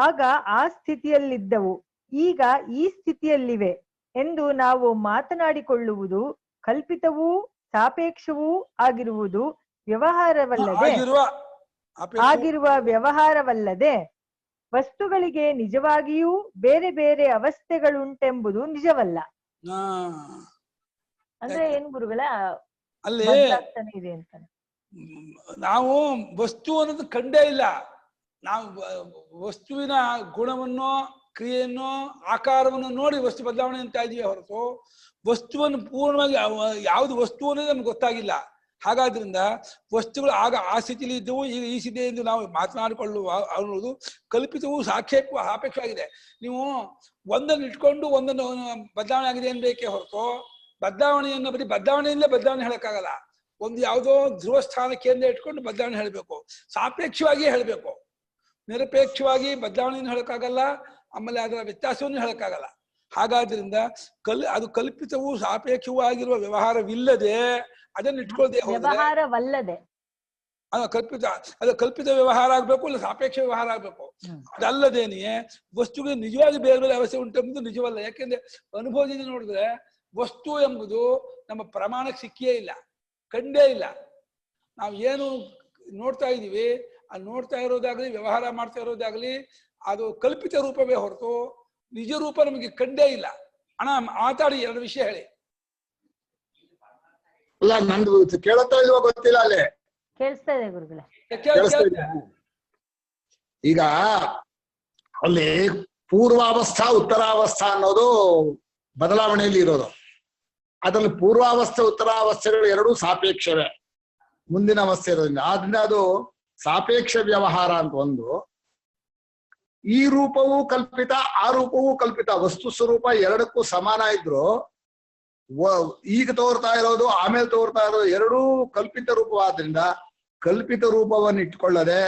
ಆಗ ಆ ಸ್ಥಿತಿಯಲ್ಲಿದ್ದವು, ಈಗ ಈ ಸ್ಥಿತಿಯಲ್ಲಿವೆ ಎಂದು ನಾವು ಮಾತನಾಡಿಕೊಳ್ಳುವುದು ಕಲ್ಪಿತವೂ ಸಾಪೇಕ್ಷವೂ ಆಗಿರುವ ವ್ಯವಹಾರವಲ್ಲದೆ ವಸ್ತುಗಳಿಗೆ ನಿಜವಾಗಿಯೂ ಬೇರೆ ಬೇರೆ ಅವಸ್ಥೆಗಳುಂಟೆಂಬುದು ನಿಜವಲ್ಲ. ಅಂದ್ರೆ ಏನ್ ಗುರುಗಳ ಅಲ್ಲಿ ಇದೆ ಅಂತ ನಾವು ವಸ್ತು ಅನ್ನೋದು ಕಂಡೇ ಇಲ್ಲ. ನಾವು ವಸ್ತುವಿನ ಗುಣವನ್ನು, ಕ್ರಿಯೆಯನ್ನು, ಆಕಾರವನ್ನು ನೋಡಿ ವಸ್ತು ಬದಲಾವಣೆ ಅಂತ ಇದೀವಿ ಹೊರತು ವಸ್ತುವನ್ನು ಪೂರ್ಣವಾಗಿ ಯಾವುದು ವಸ್ತು ಅನ್ನೋದು ನಮ್ಗೆ ಗೊತ್ತಾಗಿಲ್ಲ. ಹಾಗಾದ್ರಿಂದ ವಸ್ತುಗಳು ಆಗ ಆ ಸ್ಥಿತಿಯಲ್ಲಿ ಇದ್ದವು, ಈಗ ಈ ಸ್ಥಿತಿ ಎಂದು ನಾವು ಮಾತನಾಡಿಕೊಳ್ಳುವ ಅನ್ನೋದು ಕಲ್ಪಿತವೂ ಸಾಪೇಕ್ಷವಾಗಿದೆ. ನೀವು ಒಂದನ್ನು ಇಟ್ಕೊಂಡು ಒಂದನ್ನು ಬದಲಾವಣೆ ಆಗಿದೆ ಅನ್ಬೇಕೇ ಹೊರತು ಬದಲಾವಣೆಯನ್ನು ಬರೀ ಬದಲಾವಣೆಯಿಂದಲೇ ಬದಲಾವಣೆ ಹೇಳಕ್ಕಾಗಲ್ಲ. ಒಂದು ಯಾವುದೋ ಧ್ರುವ ಸ್ಥಾನಕ್ಕೆ ಇಟ್ಕೊಂಡು ಬದಲಾವಣೆ ಹೇಳಬೇಕು, ಸಾಪೇಕ್ಷವಾಗಿ ಹೇಳಬೇಕು. ನಿರಪೇಕ್ಷವಾಗಿ ಬದಲಾವಣೆಯನ್ನು ಹೇಳಕ್ಕಾಗಲ್ಲ, ಆಮೇಲೆ ಅದರ ವ್ಯತ್ಯಾಸವನ್ನು ಹೇಳಕ್ಕಾಗಲ್ಲ. ಹಾಗಾದ್ರಿಂದ ಅದು ಕಲ್ಪಿತವೂ ಸಾಪೇಕ್ಷವೂ ಆಗಿರುವ ವ್ಯವಹಾರವಿಲ್ಲದೆ ಅದನ್ನು ಇಟ್ಕೊಳ್ಳದೆ ವ್ಯವಹಾರವಲ್ಲದೆ ಕಲ್ಪಿತ ವ್ಯವಹಾರ ಆಗ್ಬೇಕು, ಇಲ್ಲ ಸಾಪೇಕ್ಷ ವ್ಯವಹಾರ ಆಗ್ಬೇಕು. ಅದಲ್ಲದೇನೆಯೇ ವಸ್ತುಗೆ ನಿಜವಾಗಿ ಬೇರೆ ಬೇರೆ ಅವಸ್ಥೆ ಉಂಟೆಂಬುದು ನಿಜವಲ್ಲ. ಯಾಕೆಂದ್ರೆ ಅನುಭವದಿಂದ ನೋಡಿದ್ರೆ ವಸ್ತು ಎಂಬುದು ನಮ್ಮ ಪ್ರಮಾಣಕ್ಕೆ ಸಿಕ್ಕಿಯೇ ಇಲ್ಲ, ಕಂಡೇ ಇಲ್ಲ. ನಾವು ಏನು ನೋಡ್ತಾ ಇದ್ದೀವಿ, ಅದು ನೋಡ್ತಾ ಇರೋದಾಗ್ಲಿ ವ್ಯವಹಾರ ಮಾಡ್ತಾ ಇರೋದಾಗ್ಲಿ ಅದು ಕಲ್ಪಿತ ರೂಪವೇ ಹೊರತು ನಿಜ ರೂಪ ನಮಗೆ ಕಂಡೇ ಇಲ್ಲ. ಅಣ್ಣ ಮಾತಾಡಿ, ಎರಡು ವಿಷಯ ಹೇಳಿ. ಇಲ್ಲ ನಂದು ಕೇಳುತ್ತಾ ಇಲ್ವೋ ಗೊತ್ತಿಲ್ಲ. ಅಲ್ಲೇ ಕೇಳಿಸ್ತಾ ಇದೆ ಗುರುಗಳೇ. ಈಗ ಅಲ್ಲಿ ಪೂರ್ವಾವಸ್ಥಾ ಉತ್ತರಾವಸ್ಥಾ ಅನ್ನೋದು ಬದಲಾವಣೆಯಲ್ಲಿ ಇರೋದು. ಅದ್ರಲ್ಲಿ ಪೂರ್ವಾವಸ್ಥೆ ಉತ್ತರಾವಸ್ಥೆಗಳು ಎರಡೂ ಸಾಪೇಕ್ಷವೇ, ಮುಂದಿನ ಅವಸ್ಥೆ ಇರೋದ್ರಿಂದ. ಆದ್ರಿಂದ ಅದು ಸಾಪೇಕ್ಷ ವ್ಯವಹಾರ ಅಂತ ಒಂದು. ಈ ರೂಪವೂ ಕಲ್ಪಿತ, ಆ ರೂಪವೂ ಕಲ್ಪಿತ, ವಸ್ತು ಸ್ವರೂಪ ಎರಡಕ್ಕೂ ಸಮಾನ ಇದ್ರು ಈಗ ತೋರ್ತಾ ಇರೋದು ಆಮೇಲೆ ತೋರ್ತಾ ಇರೋದು ಎರಡೂ ಕಲ್ಪಿತ ರೂಪವಾದ್ರಿಂದ ಕಲ್ಪಿತ ರೂಪವನ್ನು ಇಟ್ಕೊಳ್ಳದೆ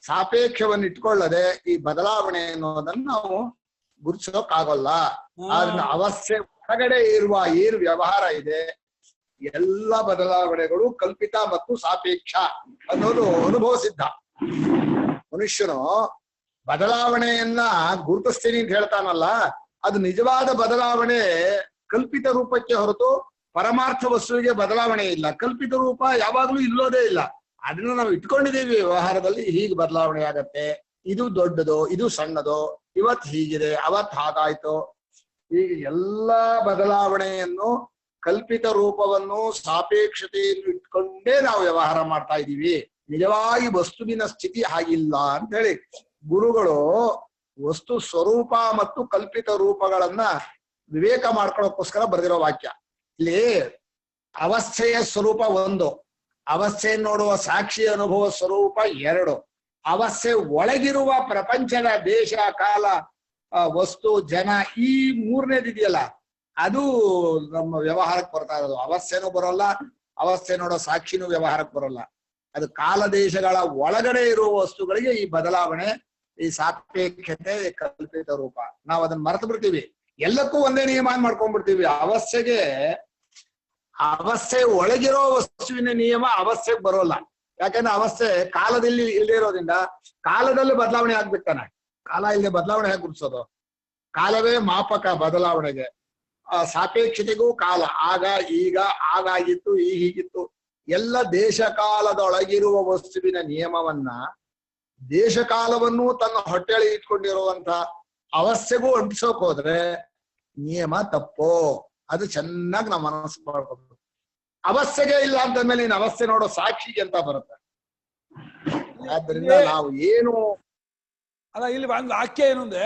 ಸಾಪೇಕ್ಷವನ್ನು ಇಟ್ಕೊಳ್ಳದೆ ಈ ಬದಲಾವಣೆ ಅನ್ನೋದನ್ನ ನಾವು ಗುರುತಿಸೋಕ್ಕಾಗಲ್ಲ. ಆದ್ರಿಂದ ಅವಸ್ಥೆ ಹೊರಗಡೆ ಇರುವ ಏನು ವ್ಯವಹಾರ ಇದೆ ಎಲ್ಲ ಬದಲಾವಣೆಗಳು ಕಲ್ಪಿತ ಮತ್ತು ಸಾಪೇಕ್ಷ ಅನ್ನೋದು ಅನುಭವ ಸಿದ್ಧ. ಮನುಷ್ಯನು ಬದಲಾವಣೆಯನ್ನ ಗುರುತಿಸ್ತೀನಿ ಅಂತ ಹೇಳ್ತಾನಲ್ಲ, ಅದು ನಿಜವಾದ ಬದಲಾವಣೆ ಕಲ್ಪಿತ ರೂಪಕ್ಕೆ ಹೊರತು ಪರಮಾರ್ಥ ವಸ್ತುವಿಗೆ ಬದಲಾವಣೆ ಇಲ್ಲ. ಕಲ್ಪಿತ ರೂಪ ಯಾವಾಗ್ಲೂ ಇಲ್ಲೋದೇ ಇಲ್ಲ. ಅದನ್ನ ನಾವು ಇಟ್ಕೊಂಡಿದ್ದೀವಿ ವ್ಯವಹಾರದಲ್ಲಿ. ಹೀಗೆ ಬದಲಾವಣೆ ಆಗತ್ತೆ, ಇದು ದೊಡ್ಡದು, ಇದು ಸಣ್ಣದು, ಇವತ್ ಹೀಗಿದೆ, ಅವತ್ ಹಾಗಾಯ್ತು. ಹೀಗೆ ಎಲ್ಲಾ ಬದಲಾವಣೆಯನ್ನು ಕಲ್ಪಿತ ರೂಪವನ್ನು ಸಾಪೇಕ್ಷತೆಯನ್ನು ಇಟ್ಕೊಂಡೇ ನಾವು ವ್ಯವಹಾರ ಮಾಡ್ತಾ ಇದ್ದೀವಿ. ನಿಜವಾಗಿ ವಸ್ತುವಿನ ಸ್ಥಿತಿ ಹಾಗಿಲ್ಲ ಅಂತ ಹೇಳಿ ಗುರುಗಳು ವಸ್ತು ಸ್ವರೂಪ ಮತ್ತು ಕಲ್ಪಿತ ರೂಪಗಳನ್ನ ವಿವೇಕ ಮಾಡ್ಕೊಳ್ಳೋಕ್ಕೋಸ್ಕರ ಬರೆದಿರೋ ವಾಕ್ಯ. ಇಲ್ಲಿ ಅವಸ್ಥೆಯ ಸ್ವರೂಪ ಒಂದು, ಅವಸ್ಥೆಯನ್ನು ನೋಡುವ ಸಾಕ್ಷಿ ಅನುಭವ ಸ್ವರೂಪ ಎರಡು, ಅವಸ್ಥೆ ಒಳಗಿರುವ ಪ್ರಪಂಚದ ದೇಶ ಕಾಲ ವಸ್ತು ಜನ ಈ ಮೂರನೇದಿದೆಯಲ್ಲ ಅದು ನಮ್ಮ ವ್ಯವಹಾರಕ್ಕೆ ಬರ್ತಾ ಇರೋದು. ಅವಸ್ಥೆನೂ ಬರೋಲ್ಲ, ಅವಸ್ಥೆ ನೋಡೋ ಸಾಕ್ಷಿನೂ ವ್ಯವಹಾರಕ್ಕೆ ಬರೋಲ್ಲ. ಅದು ಕಾಲ ದೇಶಗಳ ಒಳಗಡೆ ಇರುವ ವಸ್ತುಗಳಿಗೆ ಈ ಬದಲಾವಣೆ, ಈ ಸಾಪೇಕ್ಷತೆ, ಕಲ್ಪಿತ ರೂಪ. ನಾವು ಅದನ್ನ ಮರೆತು ಬಿಡ್ತೀವಿ. ಎಲ್ಲಕ್ಕೂ ಒಂದೇ ನಿಯಮ ಮಾಡ್ಕೊಂಡ್ಬಿಡ್ತೀವಿ. ಅವಸ್ಥೆ ಒಳಗಿರೋ ವಸ್ತುವಿನ ನಿಯಮ ಅವಸ್ಥೆಗೆ ಬರೋಲ್ಲ. ಯಾಕಂದ್ರೆ ಅವಸ್ಥೆ ಕಾಲದಲ್ಲಿ ಇಲ್ಲದೆ ಇರೋದ್ರಿಂದ ಕಾಲದಲ್ಲಿ ಬದಲಾವಣೆ ಆಗ್ಬೇಕಾನೆ. ಕಾಲ ಇಲ್ಲದೆ ಬದಲಾವಣೆ ಹೇಗೆ ಗುರುತಿಸೋದು? ಕಾಲವೇ ಮಾಪಕ ಬದಲಾವಣೆಗೆ. ಸಾಪೇಕ್ಷತೆಗೂ ಕಾಲ, ಆಗ ಈಗ, ಆಗಾಗಿತ್ತು, ಹೀಗಿತ್ತು. ಎಲ್ಲ ದೇಶ ಕಾಲದೊಳಗಿರುವ ವಸ್ತುವಿನ ನಿಯಮವನ್ನ ದೇಶಕಾಲವನ್ನು ತನ್ನ ಹೊಟ್ಟೆಳಿ ಇಟ್ಕೊಂಡಿರುವಂತ ಅವಸ್ಥೆಗೂ ಅಂಟಿಸೋಕ್ ಹೋದ್ರೆ ನಿಯಮ ತಪ್ಪೋ. ಅದು ಚೆನ್ನಾಗಿ ನಾವು ಮನಸ್ಸು ಮಾಡ್ಕೋಬೇಕು. ಅವಸ್ಥೆಗೆ ಇಲ್ಲ ಅಂತಂದ್ಮೇಲೆ ಇನ್ನು ಅವಸ್ಥೆ ನೋಡೋ ಸಾಕ್ಷಿಗೆ ಅಂತ ಬರುತ್ತೆ. ಆದ್ರಿಂದ ನಾವು ಏನು ಅಲ್ಲ, ಇಲ್ಲಿ ಒಂದು ವಾಕ್ಯ ಏನು ಅಂದ್ರೆ,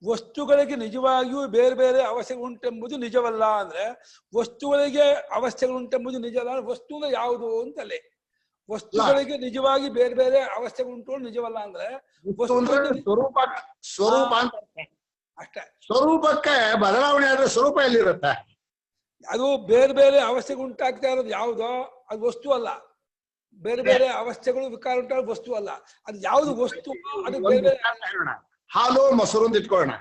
ವಸ್ತುಗಳಿಗೆ ನಿಜವಾಗಿಯೂ ಬೇರೆ ಬೇರೆ ಅವಸ್ಥೆಗಳು ಉಂಟೆಂಬುದು ನಿಜವಲ್ಲ ಅಂದ್ರೆ, ವಸ್ತುಗಳಿಗೆ ಅವಸ್ಥೆಗಳು ಉಂಟೆಂಬುದು ನಿಜ ಅಲ್ಲ. ವಸ್ತು ಯಾವುದು ಅಂತಲೇ, ವಸ್ತುಗಳಿಗೆ ನಿಜವಾಗಿ ಬೇರೆ ಬೇರೆ ಅವಸ್ಥೆಗಳು ಉಂಟು ನಿಜವಲ್ಲ ಅಂದ್ರೆ ಸ್ವರೂಪ ಅಂತ ಅಷ್ಟೇ. ಸ್ವರೂಪಕ್ಕೆ ಬದಲಾವಣೆ ಆದ್ರೆ ಸ್ವರೂಪ ಎಲ್ಲಿರುತ್ತೆ? ಅದು ಬೇರೆ ಬೇರೆ ಅವಸ್ಥೆಗಳು ಉಂಟಾಗ್ತಾ ಇರೋದು ಯಾವುದೋ ಅದು ವಸ್ತು ಅಲ್ಲ. ಬೇರೆ ಬೇರೆ ಅವಸ್ಥೆಗಳು ವಿಕಾರ ಉಂಟಾಗ ವಸ್ತು ಅಲ್ಲ. ಅದು ಯಾವ್ದು ವಸ್ತು? ಅದು ಬೇರೆ ಬೇರೆ. ಹಾಲು ಮೊಸರು ಅಂತ ಇಟ್ಕೊಳ್ಳೋಣ.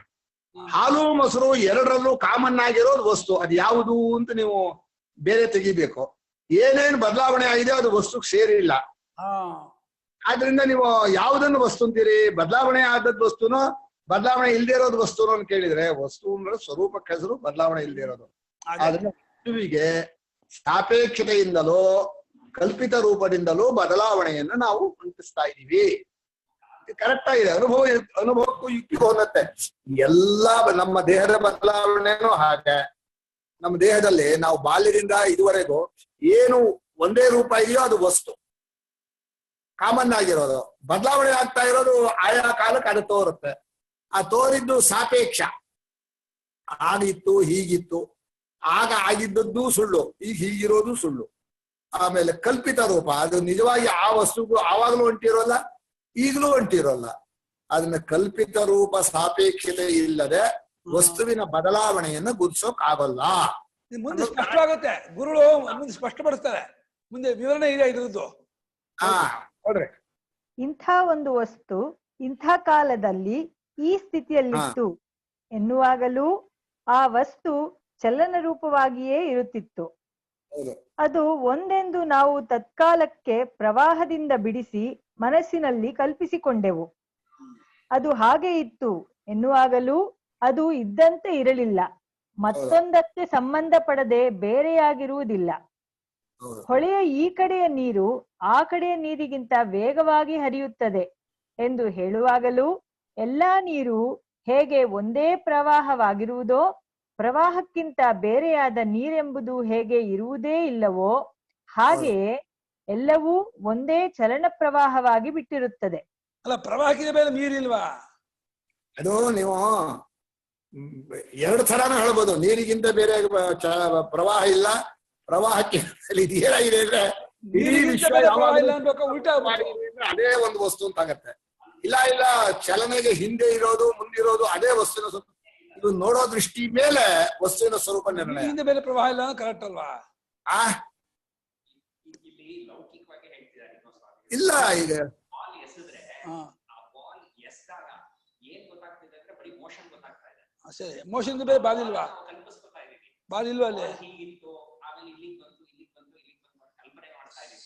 ಹಾಲು ಮೊಸರು ಎರಡರಲ್ಲೂ ಕಾಮನ್ ಆಗಿರೋದು ವಸ್ತು. ಅದು ಯಾವುದು ಅಂತ ನೀವು ಬೇರೆ ತೆಗಿಬೇಕು. ಏನೇನು ಬದಲಾವಣೆ ಆಗಿದೆ ಅದು ವಸ್ತುಕ್ ಸೇರಿಲ್ಲ. ಆದ್ರಿಂದ ನೀವು ಯಾವುದನ್ನು ವಸ್ತು ಅಂತೀರಿ? ಬದಲಾವಣೆ ಆದದ್ ವಸ್ತುನೋ ಬದಲಾವಣೆ ಇಲ್ದೇ ಇರೋದು ವಸ್ತುನೋ ಅಂತ ಕೇಳಿದ್ರೆ, ವಸ್ತು ಅಂದ್ರೆ ಸ್ವರೂಪಕ್ಕೆ ಹೆಸರು, ಬದಲಾವಣೆ ಇಲ್ದೇ ಇರೋದು. ಆದ್ರಿಂದ ವಸ್ತುವಿಗೆ ಸಾಪೇಕ್ಷತೆಯಿಂದಲೋ ಕಲ್ಪಿತ ರೂಪದಿಂದಲೂ ಬದಲಾವಣೆಯನ್ನು ನಾವು ಅಂಟಿಸ್ತಾ ಇದ್ದೀವಿ. ಕರೆಕ್ಟ್ ಆಗಿದೆ. ಅನುಭವಕ್ಕೂ ಯುಕ್ತಿಗೂ ಹೊಂದತ್ತೆ. ಎಲ್ಲ ನಮ್ಮ ದೇಹದ ಬದಲಾವಣೆನೂ ಹಾಗೆ. ನಮ್ಮ ದೇಹದಲ್ಲಿ ನಾವು ಬಾಲ್ಯದಿಂದ ಇದುವರೆಗೂ ಏನು ಒಂದೇ ರೂಪ ಇದೆಯೋ ಅದು ವಸ್ತು, ಕಾಮನ್ ಆಗಿರೋದು. ಬದಲಾವಣೆ ಆಗ್ತಾ ಇರೋದು ಆಯಾ ಕಾಲಕ್ಕೆ ಅದು ತೋರುತ್ತೆ. ಆ ತೋರಿದ್ದು ಸಾಪೇಕ್ಷ. ಆಗಿತ್ತು, ಹೀಗಿತ್ತು, ಆಗ ಆಗಿದ್ದದ್ದು ಸುಳ್ಳು, ಈಗ ಹೀಗಿರೋದು ಸುಳ್ಳು. ಆಮೇಲೆ ಕಲ್ಪಿತ ರೂಪ, ಅದು ನಿಜವಾಗಿ ಆ ವಸ್ತುಗೂ ಆವಾಗ್ಲೂ ಹೊಂಟಿರೋಲ್ಲ, ಈಗಲೂ ಹೊಂಟಿರೋಲ್ಲ. ಅದನ್ನ ಕಲ್ಪಿತ ರೂಪ ಸಾಪೇಕ್ಷತೆ ಇಲ್ಲದೆ ವಸ್ತುವಿನ ಬದಲಾವಣೆಯನ್ನು ಗುರುತಿಸೋಕ್ ಆಗೋಲ್ಲ. ಮುಂದೆ ಸ್ಪಷ್ಟವಾಗುತ್ತೆ. ಗುರುಗಳು ಮುಂದೆ ಸ್ಪಷ್ಟಪಡಿಸ್ತಾರೆ. ಮುಂದೆ ವಿವರಣೆ ಇದೆ ಇದ್ರದ್ದು. ನೋಡ್ರಿ, ಇಂಥ ಒಂದು ವಸ್ತು ಇಂಥ ಕಾಲದಲ್ಲಿ ಈ ಸ್ಥಿತಿಯಲ್ಲಿತ್ತು ಎನ್ನುವಾಗಲೂ ಆ ವಸ್ತು ಚಲನ ರೂಪವಾಗಿಯೇ ಇರುತ್ತಿತ್ತು. ಅದು ಒಂದೆಂದು ನಾವು ತತ್ಕಾಲಕ್ಕೆ ಪ್ರವಾಹದಿಂದ ಬಿಡಿಸಿ ಮನಸ್ಸಿನಲ್ಲಿ ಕಲ್ಪಿಸಿಕೊಂಡೆವು. ಅದು ಹಾಗೆ ಇತ್ತು ಎನ್ನುವಾಗಲೂ ಅದು ಇದ್ದಂತೆ ಇರಲಿಲ್ಲ, ಮತ್ತೊಂದಕ್ಕೆ ಸಂಬಂಧ ಪಡದೆ ಬೇರೆಯಾಗಿರುವುದಿಲ್ಲ. ಹೊಳೆಯ ಈ ಕಡೆಯ ನೀರು ಆ ಕಡೆಯ ನೀರಿಗಿಂತ ವೇಗವಾಗಿ ಹರಿಯುತ್ತದೆ ಎಂದು ಹೇಳುವಾಗಲೂ ಎಲ್ಲಾ ನೀರು ಹೇಗೆ ಒಂದೇ ಪ್ರವಾಹವಾಗಿರುವುದೋ, ಪ್ರವಾಹಕ್ಕಿಂತ ಬೇರೆಯಾದ ನೀರೆಂಬುದು ಹೇಗೆ ಇರುವುದೇ ಇಲ್ಲವೋ, ಹಾಗೆಯೇ ಎಲ್ಲವೂ ಒಂದೇ ಚಲನ ಪ್ರವಾಹವಾಗಿ ಬಿಟ್ಟಿರುತ್ತದೆ. ಅಲ್ಲ, ಪ್ರವಾಹಕ್ಕಿಂತ ಬೇರೆ ನೀರಿಲ್ವಾ? ಅದು ನೀವು ಎರಡು ಥರಾನು ಹೇಳ್ಬೋದು. ನೀರಿಗಿಂತ ಬೇರೆ ಪ್ರವಾಹ ಇಲ್ಲ, ಪ್ರವಾಹಕ್ಕೆ ಇದೇನಾಗಿದೆ ಅಂದ್ರೆ ಇಡೀ ವಿಶ್ವ ಅದೇ ಒಂದು ವಸ್ತು ಅಂತ ಆಗತ್ತೆ. ಇಲ್ಲ ಇಲ್ಲ, ಚಲನೆಗೆ ಹಿಂದೆ ಇರೋದು ಮುಂದಿರೋದು ಅದೇ ವಸ್ತುವಿನ ಸ್ವರೂಪ. ಇದು ನೋಡೋ ದೃಷ್ಟಿ ಮೇಲೆ ವಸ್ತುವಿನ ಸ್ವರೂಪ ನಿರ್ಣಯ. ಹಿಂದೆ ಬೇರೆ ಪ್ರವಾಹ ಇಲ್ಲ ಕರೆಕ್ಟ್ ಅಲ್ವಾ? ಇಲ್ಲ, ಈಗ ಸರಿ, ಮೋಷನ್ ಬೇರೆ ಬಾಲಿಲ್ವಾ? ಬಾಲಿಲ್ವಾ ಅಲ್ಲಿ?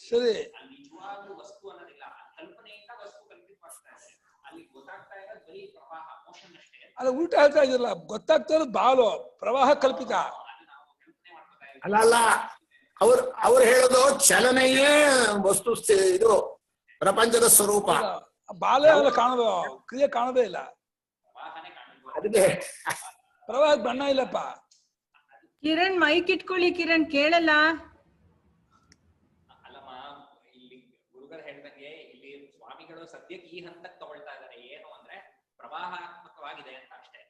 ಸರಿ, ಅಲ್ಲ ಉಲ್ಟ ಹೇಳ್ತಾ ಇದ್ರಲ್ಲ, ಗೊತ್ತಾಗ್ತಾ ಇರೋದು ಬಾಲು, ಪ್ರವಾಹ ಕಲ್ಪಿತ ಅಲ್ಲ. ಅಲ್ಲ, ಅವ್ರು ಹೇಳೋದು ಚಲನೆಯೇ ವಸ್ತು, ಇದು ಪ್ರಪಂಚದ ಸ್ವರೂಪ. ಬಾಲೇ ಅವಲ್ಲ ಕಾಣೋದು, ಕ್ರಿಯೆ ಕಾಣೋದೇ ಇಲ್ಲ. ಅದಕ್ಕೆ ಪ್ರವಾಹದ ಬಣ್ಣ ಇಲ್ಲಪ್ಪ. ಕಿರಣ್ ಮೈಕ್ ಇಟ್ಕೊಳ್ಳಿ, ಕಿರಣ್ ಕೇಳಲ್ಲ. ಅಲ್ಲಮ್ಮ, ಇಲ್ಲಿ ಗುರುಗಳು ಹೇಳ್ದಂಗೆ ಇಲ್ಲಿ ಸ್ವಾಮಿಗಳು ಸದ್ಯಕ್ಕೆ ಈ ಹಂತಕ್ಕೆ ತಗೊಳ್ತಾ ಇದ್ದಾರೆ. ಏನು ಅಂದ್ರೆ ಪ್ರವಾಹಾತ್ಮಕವಾಗಿದೆ ಅಂತ ಅಷ್ಟೇ.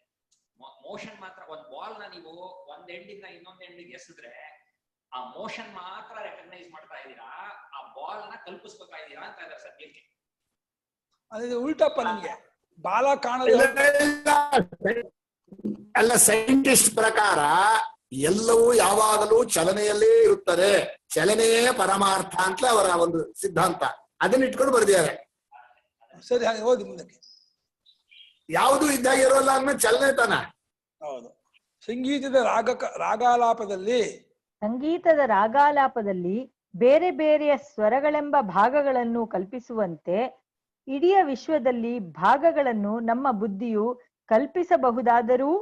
ಮೋಷನ್ ಮಾತ್ರ, ಒಂದ್ ಬಾಲ್ ನ ನೀವು ಒಂದ್ ಎಂಡಿಂದ ಇನ್ನೊಂದ್ ಎಂಡಿಗೆ ಎಸೆದ್ರೆ ಆ ಮೋಷನ್ ಮಾತ್ರ ರೆಕಗ್ನೈಸ್ ಮಾಡ್ತಾ ಇದ್ದೀರಾ, ಆ ಬಾಲ್ ನ ಕಲ್ಪಿಸ್ಕೊತಾ ಇದ್ದೀರಾ ಅಂತ ಇದ್ದಾರೆ ಸದ್ಯಕ್ಕೆ. ಅದು ಉಲ್ಟಪ್ಪ, ನಮ್ಗೆ ಬಾಲ ಕಾಣೋದು ಅಲ್ಲ. ಸೈಂಟಿಸ್ಟ್ ಪ್ರಕಾರ ಎಲ್ಲವೂ ಯಾವಾಗಲೂ ಚಲನೆಯಲ್ಲೇ ಇರುತ್ತದೆ, ಚಲನೆಯೇ ಪರಮಾರ್ಥ ಅಂತ ಅವರ ಒಂದು ಸಿದ್ಧಾಂತ. ಅದನ್ನ ಇಟ್ಕೊಂಡು ಬರ್ದಿದ್ದಾರೆ. ಸರಿ, ಹಾಗೆ ಓದಿ ಮುಂದಕ್ಕೆ. ಯಾವುದು ಇದ್ದಾಗ ಇರೋಲ್ಲ ಅನ್ನೋ ಚಲನೆ ತಾನ. ಹೌದು. ಸಂಗೀತದ ರಾಗಾಲಾಪದಲ್ಲಿ ಬೇರೆ ಬೇರೆಯ ಸ್ವರಗಳೆಂಬ ಭಾಗಗಳನ್ನು ಕಲ್ಪಿಸುವಂತೆ ಇಡೀ ವಿಶ್ವದಲ್ಲಿ ಭಾಗಗಳನ್ನು ನಮ್ಮ ಬುದ್ಧಿಯು ಕಲ್ಪಿಸಬಹುದಾದರೂ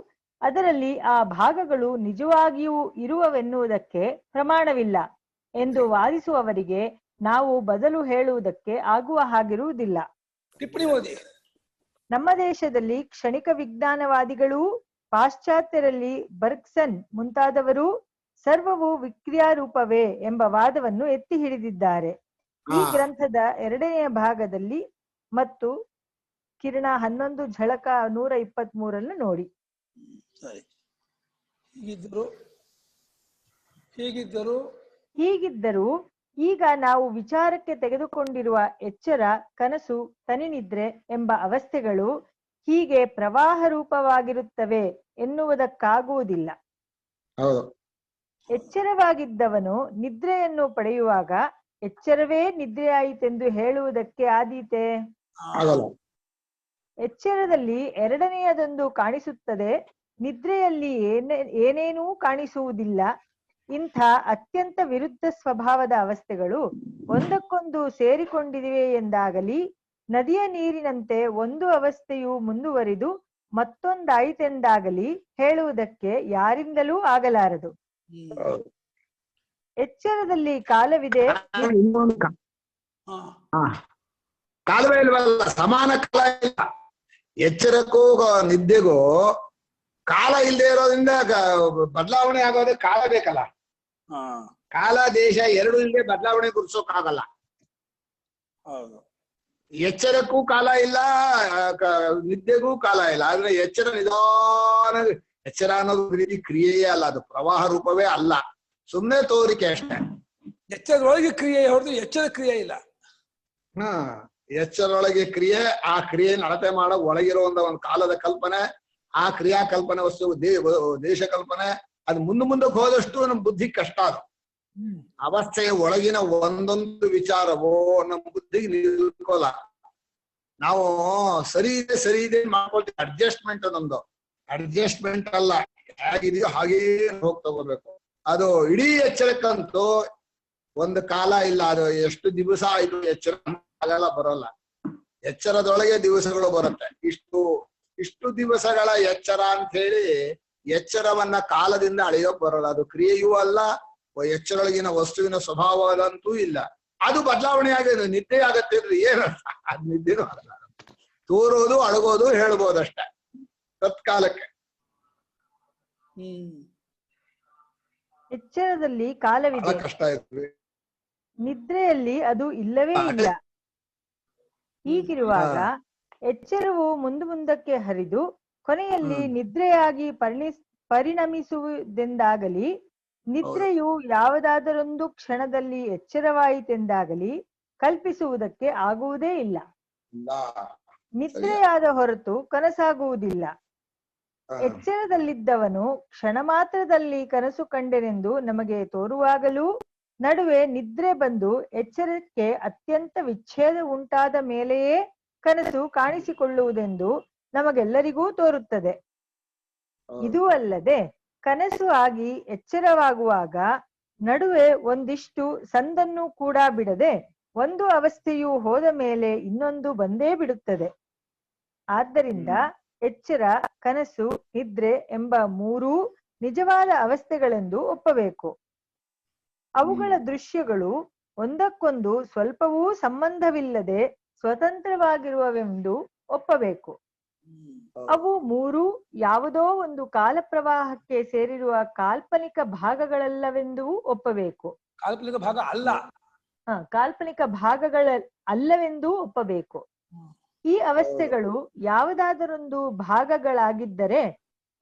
ಅದರಲ್ಲಿ ಆ ಭಾಗಗಳು ನಿಜವಾಗಿಯೂ ಇರುವವೆನ್ನುವುದಕ್ಕೆ ಪ್ರಮಾಣವಿಲ್ಲ ಎಂದು ವಾದಿಸುವವರಿಗೆ ನಾವು ಬದಲು ಹೇಳುವುದಕ್ಕೆ ಆಗುವ ಹಾಗಿರುವುದಿಲ್ಲ. ಟಿಪ್ಪಣಿ ಓದಿ. ನಮ್ಮ ದೇಶದಲ್ಲಿ ಕ್ಷಣಿಕ ವಿಜ್ಞಾನವಾದಿಗಳೂ ಪಾಶ್ಚಾತ್ಯರಲ್ಲಿ ಬರ್ಗ್ಸನ್ ಮುಂತಾದವರು ಸರ್ವವು ವಿಕ್ರಿಯಾರೂಪವೇ ಎಂಬ ವಾದವನ್ನು ಎತ್ತಿ ಹಿಡಿದಿದ್ದಾರೆ. ಈ ಗ್ರಂಥದ 2ನೇ ಭಾಗದಲ್ಲಿ ಮತ್ತು ಕಿರಣ 11 ಝಳಕ 123 ನೋಡಿ. ಸರಿ, ಹೀಗಿದ್ದರೂ ಈಗ ನಾವು ವಿಚಾರಕ್ಕೆ ತೆಗೆದುಕೊಂಡಿರುವ ಎಚ್ಚರ, ಕನಸು, ತನಿನಿದ್ರೆ ಎಂಬ ಅವಸ್ಥೆಗಳು ಹೀಗೆ ಪ್ರವಾಹ ರೂಪವಾಗಿರುತ್ತವೆ ಎನ್ನುವುದಕ್ಕಾಗುವುದಿಲ್ಲ. ಎಚ್ಚರವಾಗಿದ್ದವನು ನಿದ್ರೆಯನ್ನು ಪಡೆಯುವಾಗ ಎಚ್ಚರವೇ ನಿದ್ರೆಯಾಯಿತೆಂದು ಹೇಳುವುದಕ್ಕೆ ಆದೀತೆ? ಎಚ್ಚರದಲ್ಲಿ ಎರಡನೆಯದೊಂದು ಕಾಣಿಸುತ್ತದೆ, ನಿದ್ರೆಯಲ್ಲಿ ಏನೇನೂ ಕಾಣಿಸುವುದಿಲ್ಲ. ಇಂಥ ಅತ್ಯಂತ ವಿರುದ್ಧ ಸ್ವಭಾವದ ಅವಸ್ಥೆಗಳು ಒಂದಕ್ಕೊಂದು ಸೇರಿಕೊಂಡಿವೆ ಎಂದಾಗಲಿ, ನದಿಯ ನೀರಿನಂತೆ ಒಂದು ಅವಸ್ಥೆಯು ಮುಂದುವರಿದು ಮತ್ತೊಂದಾಯಿತೆಂದಾಗಲಿ ಹೇಳುವುದಕ್ಕೆ ಯಾರಿಂದಲೂ ಆಗಲಾರದು. ಎಚ್ಚರದಲ್ಲಿ ಕಾಲವಿದೆ, ಕಾಲವೇ ಇಲ್ವಲ್ಲ, ಸಮಾನ ಕಾಲ ಇಲ್ಲ. ಎಚ್ಚರಕ್ಕೂ ನಿದ್ದೆಗೂ ಕಾಲ ಇಲ್ಲದೆ ಇರೋದ್ರಿಂದ ಬದಲಾವಣೆ ಆಗೋದಕ್ಕೆ ಕಾಲ ಬೇಕಲ್ಲ. ಕಾಲ ದೇಶ ಎರಡು ಇಲ್ಲದೆ ಬದಲಾವಣೆ ಗುರುಸೋಕಾಗಲ್ಲ. ಎಚ್ಚರಕ್ಕೂ ಕಾಲ ಇಲ್ಲ, ನಿದ್ದೆಗೂ ಕಾಲ ಇಲ್ಲ. ಆದ್ರೆ ಎಚ್ಚರ ನಿಧಾನ, ಎಚ್ಚರ ಅನ್ನೋದು ರೀತಿ ಕ್ರಿಯೆಯೇ ಅಲ್ಲ, ಅದು ಪ್ರವಾಹ ರೂಪವೇ ಅಲ್ಲ, ಸುಮ್ಮನೆ ತೋರಿಕೆ ಅಷ್ಟೇ. ಎಚ್ಚರದೊಳಗೆ ಕ್ರಿಯೆ ಹೊರತು ಎಚ್ಚರ ಕ್ರಿಯೆ ಇಲ್ಲ. ಎಚ್ಚರೊಳಗೆ ಕ್ರಿಯೆ, ಆ ಕ್ರಿಯೆಯನ್ನು ಅಳತೆ ಮಾಡೋ ಒಳಗಿರೋ ಒಂದು ಕಾಲದ ಕಲ್ಪನೆ, ಆ ಕ್ರಿಯಾ ಕಲ್ಪನೆ ವಸ್ತು ದೇಶ ಕಲ್ಪನೆ. ಅದು ಮುಂದಕ್ಕೆ ಹೋದಷ್ಟು ನಮ್ ಬುದ್ಧಿ ಕಷ್ಟ. ಅದು ಅವಸ್ಥೆಯ ಒಳಗಿನ ಒಂದೊಂದು ವಿಚಾರವೋ ನಮ್ಮ ಬುದ್ಧಿಗೆ ನಿಲ್ಕೋಲ್ಲ. ನಾವು ಸರಿ ಇದೆ ಮಾಡ್ಕೊಳ್ತೀವಿ. ಅಡ್ಜಸ್ಟ್ಮೆಂಟ್ ನಮ್ದು ಅಡ್ಜಸ್ಟ್ಮೆಂಟ್ ಅಲ್ಲ, ಹೇಗಿದೆಯೋ ಹಾಗೇ ಹೋಗ್ತಾ ಹೋಗ್ಬೇಕು. ಅದು ಇಡೀ ಎಚ್ಚರಕ್ಕಂತೂ ಒಂದು ಕಾಲ ಇಲ್ಲ. ಅದು ಎಷ್ಟು ದಿವಸ ಇದು ಎಚ್ಚರ ಆಗಲ್ಲ, ಬರೋಲ್ಲ. ಎಚ್ಚರದೊಳಗೆ ದಿವಸಗಳು ಬರುತ್ತೆ. ಇಷ್ಟು ದಿವಸಗಳ ಎಚ್ಚರ ಅಂತ ಹೇಳಿ ಎಚ್ಚರವನ್ನ ಕಾಲದಿಂದ ಅಳೆಯೋಕ್ ಬರೋಲ್ಲ. ಅದು ಕ್ರಿಯೆಯೂ ಅಲ್ಲ, ಎಚ್ಚರೊಳಗಿನ ವಸ್ತುವಿನ ಸ್ವಭಾವದಂತೂ ಇಲ್ಲ. ಅದು ಬದಲಾವಣೆ ಆಗಿದೆ. ನಿದ್ದೆ ಆಗತ್ತೆ ಅಂದ್ರೆ ಏನರ್ಥ? ಅದು ನಿದ್ದೆನೂ ಆಗಲ್ಲ. ತೋರೋದು, ಅಳಗೋದು, ಹೇಳ್ಬೋದಷ್ಟೆ ತತ್ಕಾಲಕ್ಕೆ. ಎಚ್ಚರದಲ್ಲಿ ಕಾಲವಿದೆ, ಕಷ್ಟ ಇರ್ತದೆ. ನಿದ್ರೆಯಲ್ಲಿ ಅದು ಇಲ್ಲವೇ ಇಲ್ಲ. ಹೀಗಿರುವಾಗ ಎಚ್ಚರವು ಮುಂದಕ್ಕೆ ಹರಿದು ಕೊನೆಯಲ್ಲಿ ನಿದ್ರೆಯಾಗಿ ಪರಿಣಮಿಸುವುದೆಂದಾಗಲಿ, ನಿದ್ರೆಯು ಯಾವುದಾದರೊಂದು ಕ್ಷಣದಲ್ಲಿ ಎಚ್ಚರವಾಯಿತೆಂದಾಗಲಿ ಕಲ್ಪಿಸುವುದಕ್ಕೆ ಆಗುವುದೇ ಇಲ್ಲ. ನಿದ್ರೆಯಾದ ಹೊರತು ಕನಸಾಗುವುದಿಲ್ಲ. ಎಚ್ಚರದಲ್ಲಿದ್ದವನು ಕ್ಷಣ ಮಾತ್ರದಲ್ಲಿ ಕನಸು ಕಂಡೆನೆಂದು ನಮಗೆ ತೋರುವಾಗಲೂ ನಡುವೆ ನಿದ್ರೆ ಬಂದು ಎಚ್ಚರಕ್ಕೆ ಅತ್ಯಂತ ವಿಚ್ಛೇದ ಉಂಟಾದ ಮೇಲೆಯೇ ಕನಸು ಕಾಣಿಸಿಕೊಳ್ಳುವುದೆಂದು ನಮಗೆಲ್ಲರಿಗೂ ತೋರುತ್ತದೆ. ಇದೂ ಅಲ್ಲದೆ ಕನಸು ಆಗಿ ಎಚ್ಚರವಾಗುವಾಗ ನಡುವೆ ಒಂದಿಷ್ಟು ಸಂದನ್ನು ಕೂಡ ಬಿಡದೆ ಒಂದು ಅವಸ್ಥೆಯು ಹೋದ ಮೇಲೆ ಇನ್ನೊಂದು ಬಂದೇ ಬಿಡುತ್ತದೆ. ಆದ್ದರಿಂದ ಎಚ್ಚರ, ಕನಸು, ನಿದ್ರೆ ಎಂಬ ಮೂರೂ ನಿಜವಾದ ಅವಸ್ಥೆಗಳೆಂದು ಒಪ್ಪಬೇಕು. ಅವುಗಳ ದೃಶ್ಯಗಳು ಒಂದಕ್ಕೊಂದು ಸ್ವಲ್ಪವೂ ಸಂಬಂಧವಿಲ್ಲದೆ ಸ್ವತಂತ್ರವಾಗಿರುವವೆಂದು ಒಪ್ಪಬೇಕು. ಅವು ಮೂರು ಯಾವುದೋ ಒಂದು ಕಾಲ ಪ್ರವಾಹಕ್ಕೆ ಸೇರಿರುವ ಕಾಲ್ಪನಿಕ ಭಾಗಗಳಲ್ಲವೆಂದೂ ಒಪ್ಪಬೇಕು. ಕಾಲ್ಪನಿಕ ಭಾಗ ಅಲ್ಲ, ಕಾಲ್ಪನಿಕ ಭಾಗಗಳ ಅಲ್ಲವೆಂದೂ ಒಪ್ಪಬೇಕು. ಈ ಅವಸ್ಥೆಗಳು ಯಾವುದಾದರೊಂದು ಭಾಗಗಳಾಗಿದ್ದರೆ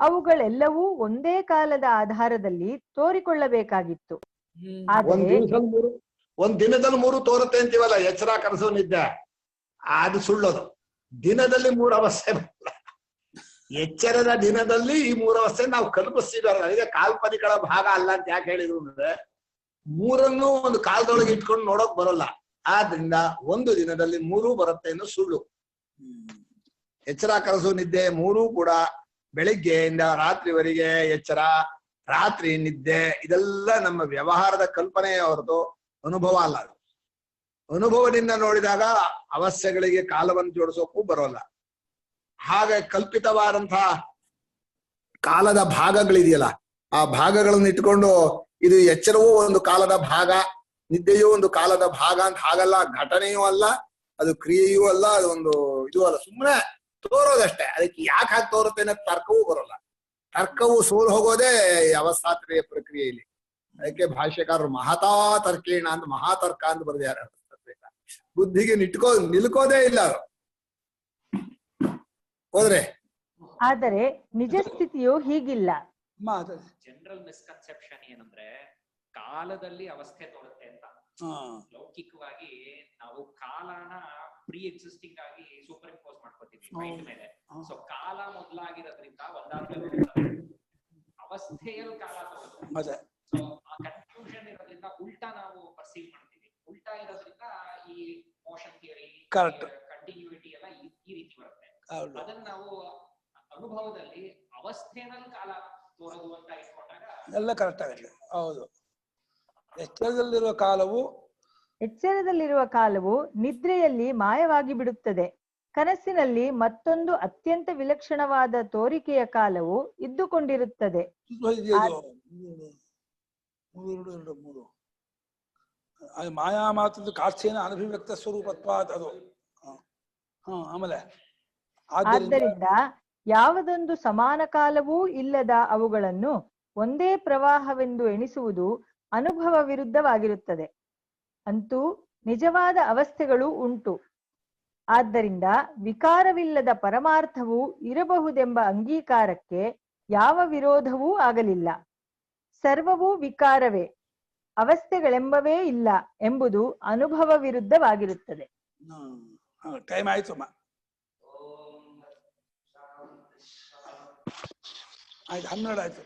ಅವುಗಳೆಲ್ಲವೂ ಒಂದೇ ಕಾಲದ ಆಧಾರದಲ್ಲಿ ತೋರಿಕೊಳ್ಳಬೇಕಾಗಿತ್ತು. ಒಂದ್ ದಿನದಲ್ಲಿ ಮೂರು ತೋರುತ್ತೆ ಅಂತೀವಲ್ಲ, ಎಚ್ಚರ, ಕನಸು, ನಿದ್ದೆ, ಅದು ಸುಳ್ಳೋದು. ದಿನದಲ್ಲಿ ಮೂರು ಅವಸ್ಥೆ ಬರಲ್ಲ. ಎಚ್ಚರದ ದಿನದಲ್ಲಿ ಈ ಮೂರು ಅವಸ್ಥೆ ನಾವು ಕಲ್ಪಿಸ್ತಿದಾರ. ಅದಕ್ಕೆ ಕಾಲ್ಪನಿಕಗಳ ಭಾಗ ಅಲ್ಲ ಅಂತ ಯಾಕೆ ಹೇಳಿದ್ರು ಅಂದ್ರೆ, ಮೂರನ್ನು ಒಂದು ಕಾಲದೊಳಗೆ ಇಟ್ಕೊಂಡು ನೋಡೋಕ್ ಬರೋಲ್ಲ. ಆದ್ರಿಂದ ಒಂದು ದಿನದಲ್ಲಿ ಮೂರೂ ಬರುತ್ತೆ ಅನ್ನೋ ಸುಳ್ಳು. ಎಚ್ಚರ, ಕನಸು, ನಿದ್ದೆ ಮೂರೂ ಕೂಡ ಬೆಳಿಗ್ಗೆಯಿಂದ ರಾತ್ರಿವರೆಗೆ ಎಚ್ಚರ, ರಾತ್ರಿ ನಿದ್ದೆ, ಇದೆಲ್ಲ ನಮ್ಮ ವ್ಯವಹಾರದ ಕಲ್ಪನೆಯ ಹೊರತು ಅನುಭವ ಅಲ್ಲ. ಅದು ಅನುಭವದಿಂದ ನೋಡಿದಾಗ ಅವಸ್ಥೆಗಳಿಗೆ ಕಾಲವನ್ನು ಜೋಡಿಸೋಕ್ಕೂ ಬರೋಲ್ಲ. ಹಾಗೆ ಕಲ್ಪಿತವಾದಂತಹ ಕಾಲದ ಭಾಗಗಳಿದೆಯಲ್ಲ, ಆ ಭಾಗಗಳನ್ನು ಇಟ್ಕೊಂಡು ಇದು ಎಚ್ಚರವೂ ಒಂದು ಕಾಲದ ಭಾಗ, ನಿದ್ದೆಯೂ ಒಂದು ಕಾಲದ ಭಾಗ ಅಂತ ಹಾಗಲ್ಲ. ಘಟನೆಯೂ ಅಲ್ಲ, ಅದು ಕ್ರಿಯೆಯೂ ಅಲ್ಲ, ಅದೊಂದು ಇದು ಅಲ್ಲ, ಸುಮ್ಮನೆ ತೋರೋದಷ್ಟೇ. ಅದಕ್ಕೆ ಯಾಕೆ ಹಾಕಿ ತೋರುತ್ತೆ ಅನ್ನೋ ತರ್ಕವೂ ಬರೋಲ್ಲ. ತರ್ಕವು ಸೋಲು ಹೋಗೋದೇ ಅವಸ್ಥಾತ್ರೆಯ ಪ್ರಕ್ರಿಯೆಯಲ್ಲಿ. ಅದಕ್ಕೆ ಭಾಷ್ಯಕಾರರು ಮಹತಾ ತರ್ಕೇಣ ಅಂತ ಮಹಾತರ್ಕ ಅಂತ ಬರೆದಿದ್ದಾರೆ. ಬುದ್ಧಿಗೆ ನಿಲ್ಕೋದೇ ಇಲ್ಲ ಅದು ಹೋದ್ರೆ. ಆದರೆ ನಿಜ ಸ್ಥಿತಿಯು ಹೀಗಿಲ್ಲ. ಜನರಲ್ ಮಿಸ್ಕನ್ಸೆಪ್ಷನ್ ಏನಂದ್ರೆ ಕಾಲದಲ್ಲಿ ಅವಸ್ಥೆ ತೋರುತ್ತೆ ಅಂತ. ಲೌಕಿಕವಾಗಿ ನಾವು ಕಾಲನ ಪ್ರೀ ಎಕ್ಸಿಸ್ಟಿಂಗ್ ಆಗಿ ಸೂಪರ್ ಇಂಪೋಸ್ ಮಾಡ್ಕೋತೀವಿ ಮೈಂಡ್ ಮೇಲೆ. ಸೊ ಕಾಲ ಮೊದಲಾಗಿರೋದ್ರಿಂದ ಒಂದಾದ್ಮೇಲೆ ಅವಸ್ಥೆಯಲ್ಲಿ ಕಾಲ ತೋರುತ್ತೆ. ಸೊ ಆ ಕನ್ಫ್ಯೂಷನ್ ಇರೋದ್ರಿಂದ ಉಲ್ಟಾ ನಾವು ಪರ್ಸೀವ್ ಮಾಡ್ತೀವಿ. ಉಲ್ಟಾ ಇರೋದ್ರಿಂದ ಈ ಮೋಷನ್ ಥಿಯರಿ, ಕಂಟಿನ್ಯೂಟಿ ಎಲ್ಲ ಈ ರೀತಿ ಬರುತ್ತೆ. ಅದನ್ನ ನಾವು ಅನುಭವದಲ್ಲಿ ಅವಸ್ಥೆನಲ್ಲಿ ಕಾಲ ತೋರೋದು ಅಂತ ಇಟ್ಕೊಂಡಾಗ ಎಲ್ಲ ಕರೆಕ್ಟ್ ಆಗುತ್ತೆ. ಹೌದು, ಎಚ್ಚರದಲ್ಲಿರುವ ಕಾಲವು ನಿದ್ರೆಯಲ್ಲಿ ಮಾಯವಾಗಿ ಬಿಡುತ್ತದೆ. ಕನಸಿನಲ್ಲಿ ಮತ್ತೊಂದು ಅತ್ಯಂತ ವಿಲಕ್ಷಣವಾದ ತೋರಿಕೆಯ ಕಾಲವು ಇದ್ದುಕೊಂಡಿರುತ್ತದೆ. ಮಾಯಾ ಮಾತ್ರ ಕಾರ್ಥೇನ ಅನಭಿವ್ಯಕ್ತ ಸ್ವರೂಪತ್ವಾತ್ ಅದು. ಆಮೇಲೆ ಆದ್ದರಿಂದ ಯಾವುದೊಂದು ಸಮಾನ ಕಾಲವೂ ಇಲ್ಲದ ಅವುಗಳನ್ನು ಒಂದೇ ಪ್ರವಾಹವೆಂದು ಎಣಿಸುವುದು ಅನುಭವ ವಿರುದ್ಧವಾಗಿರುತ್ತದೆ. ಅಂತೂ ನಿಜವಾದ ಅವಸ್ಥೆಗಳು ಉಂಟು. ಆದ್ದರಿಂದ ವಿಕಾರವಿಲ್ಲದ ಪರಮಾರ್ಥವು ಇರಬಹುದೆಂಬ ಅಂಗೀಕಾರಕ್ಕೆ ಯಾವ ವಿರೋಧವೂ ಆಗಲಿಲ್ಲ. ಸರ್ವವೂ ವಿಕಾರವೇ, ಅವಸ್ಥೆಗಳೆಂಬವೇ ಇಲ್ಲ ಎಂಬುದು ಅನುಭವ ವಿರುದ್ಧವಾಗಿರುತ್ತದೆ. ಟೈಮ್ ಆಯ್ತು, ಆಯ್ತು, 12 ಆಯ್ತು.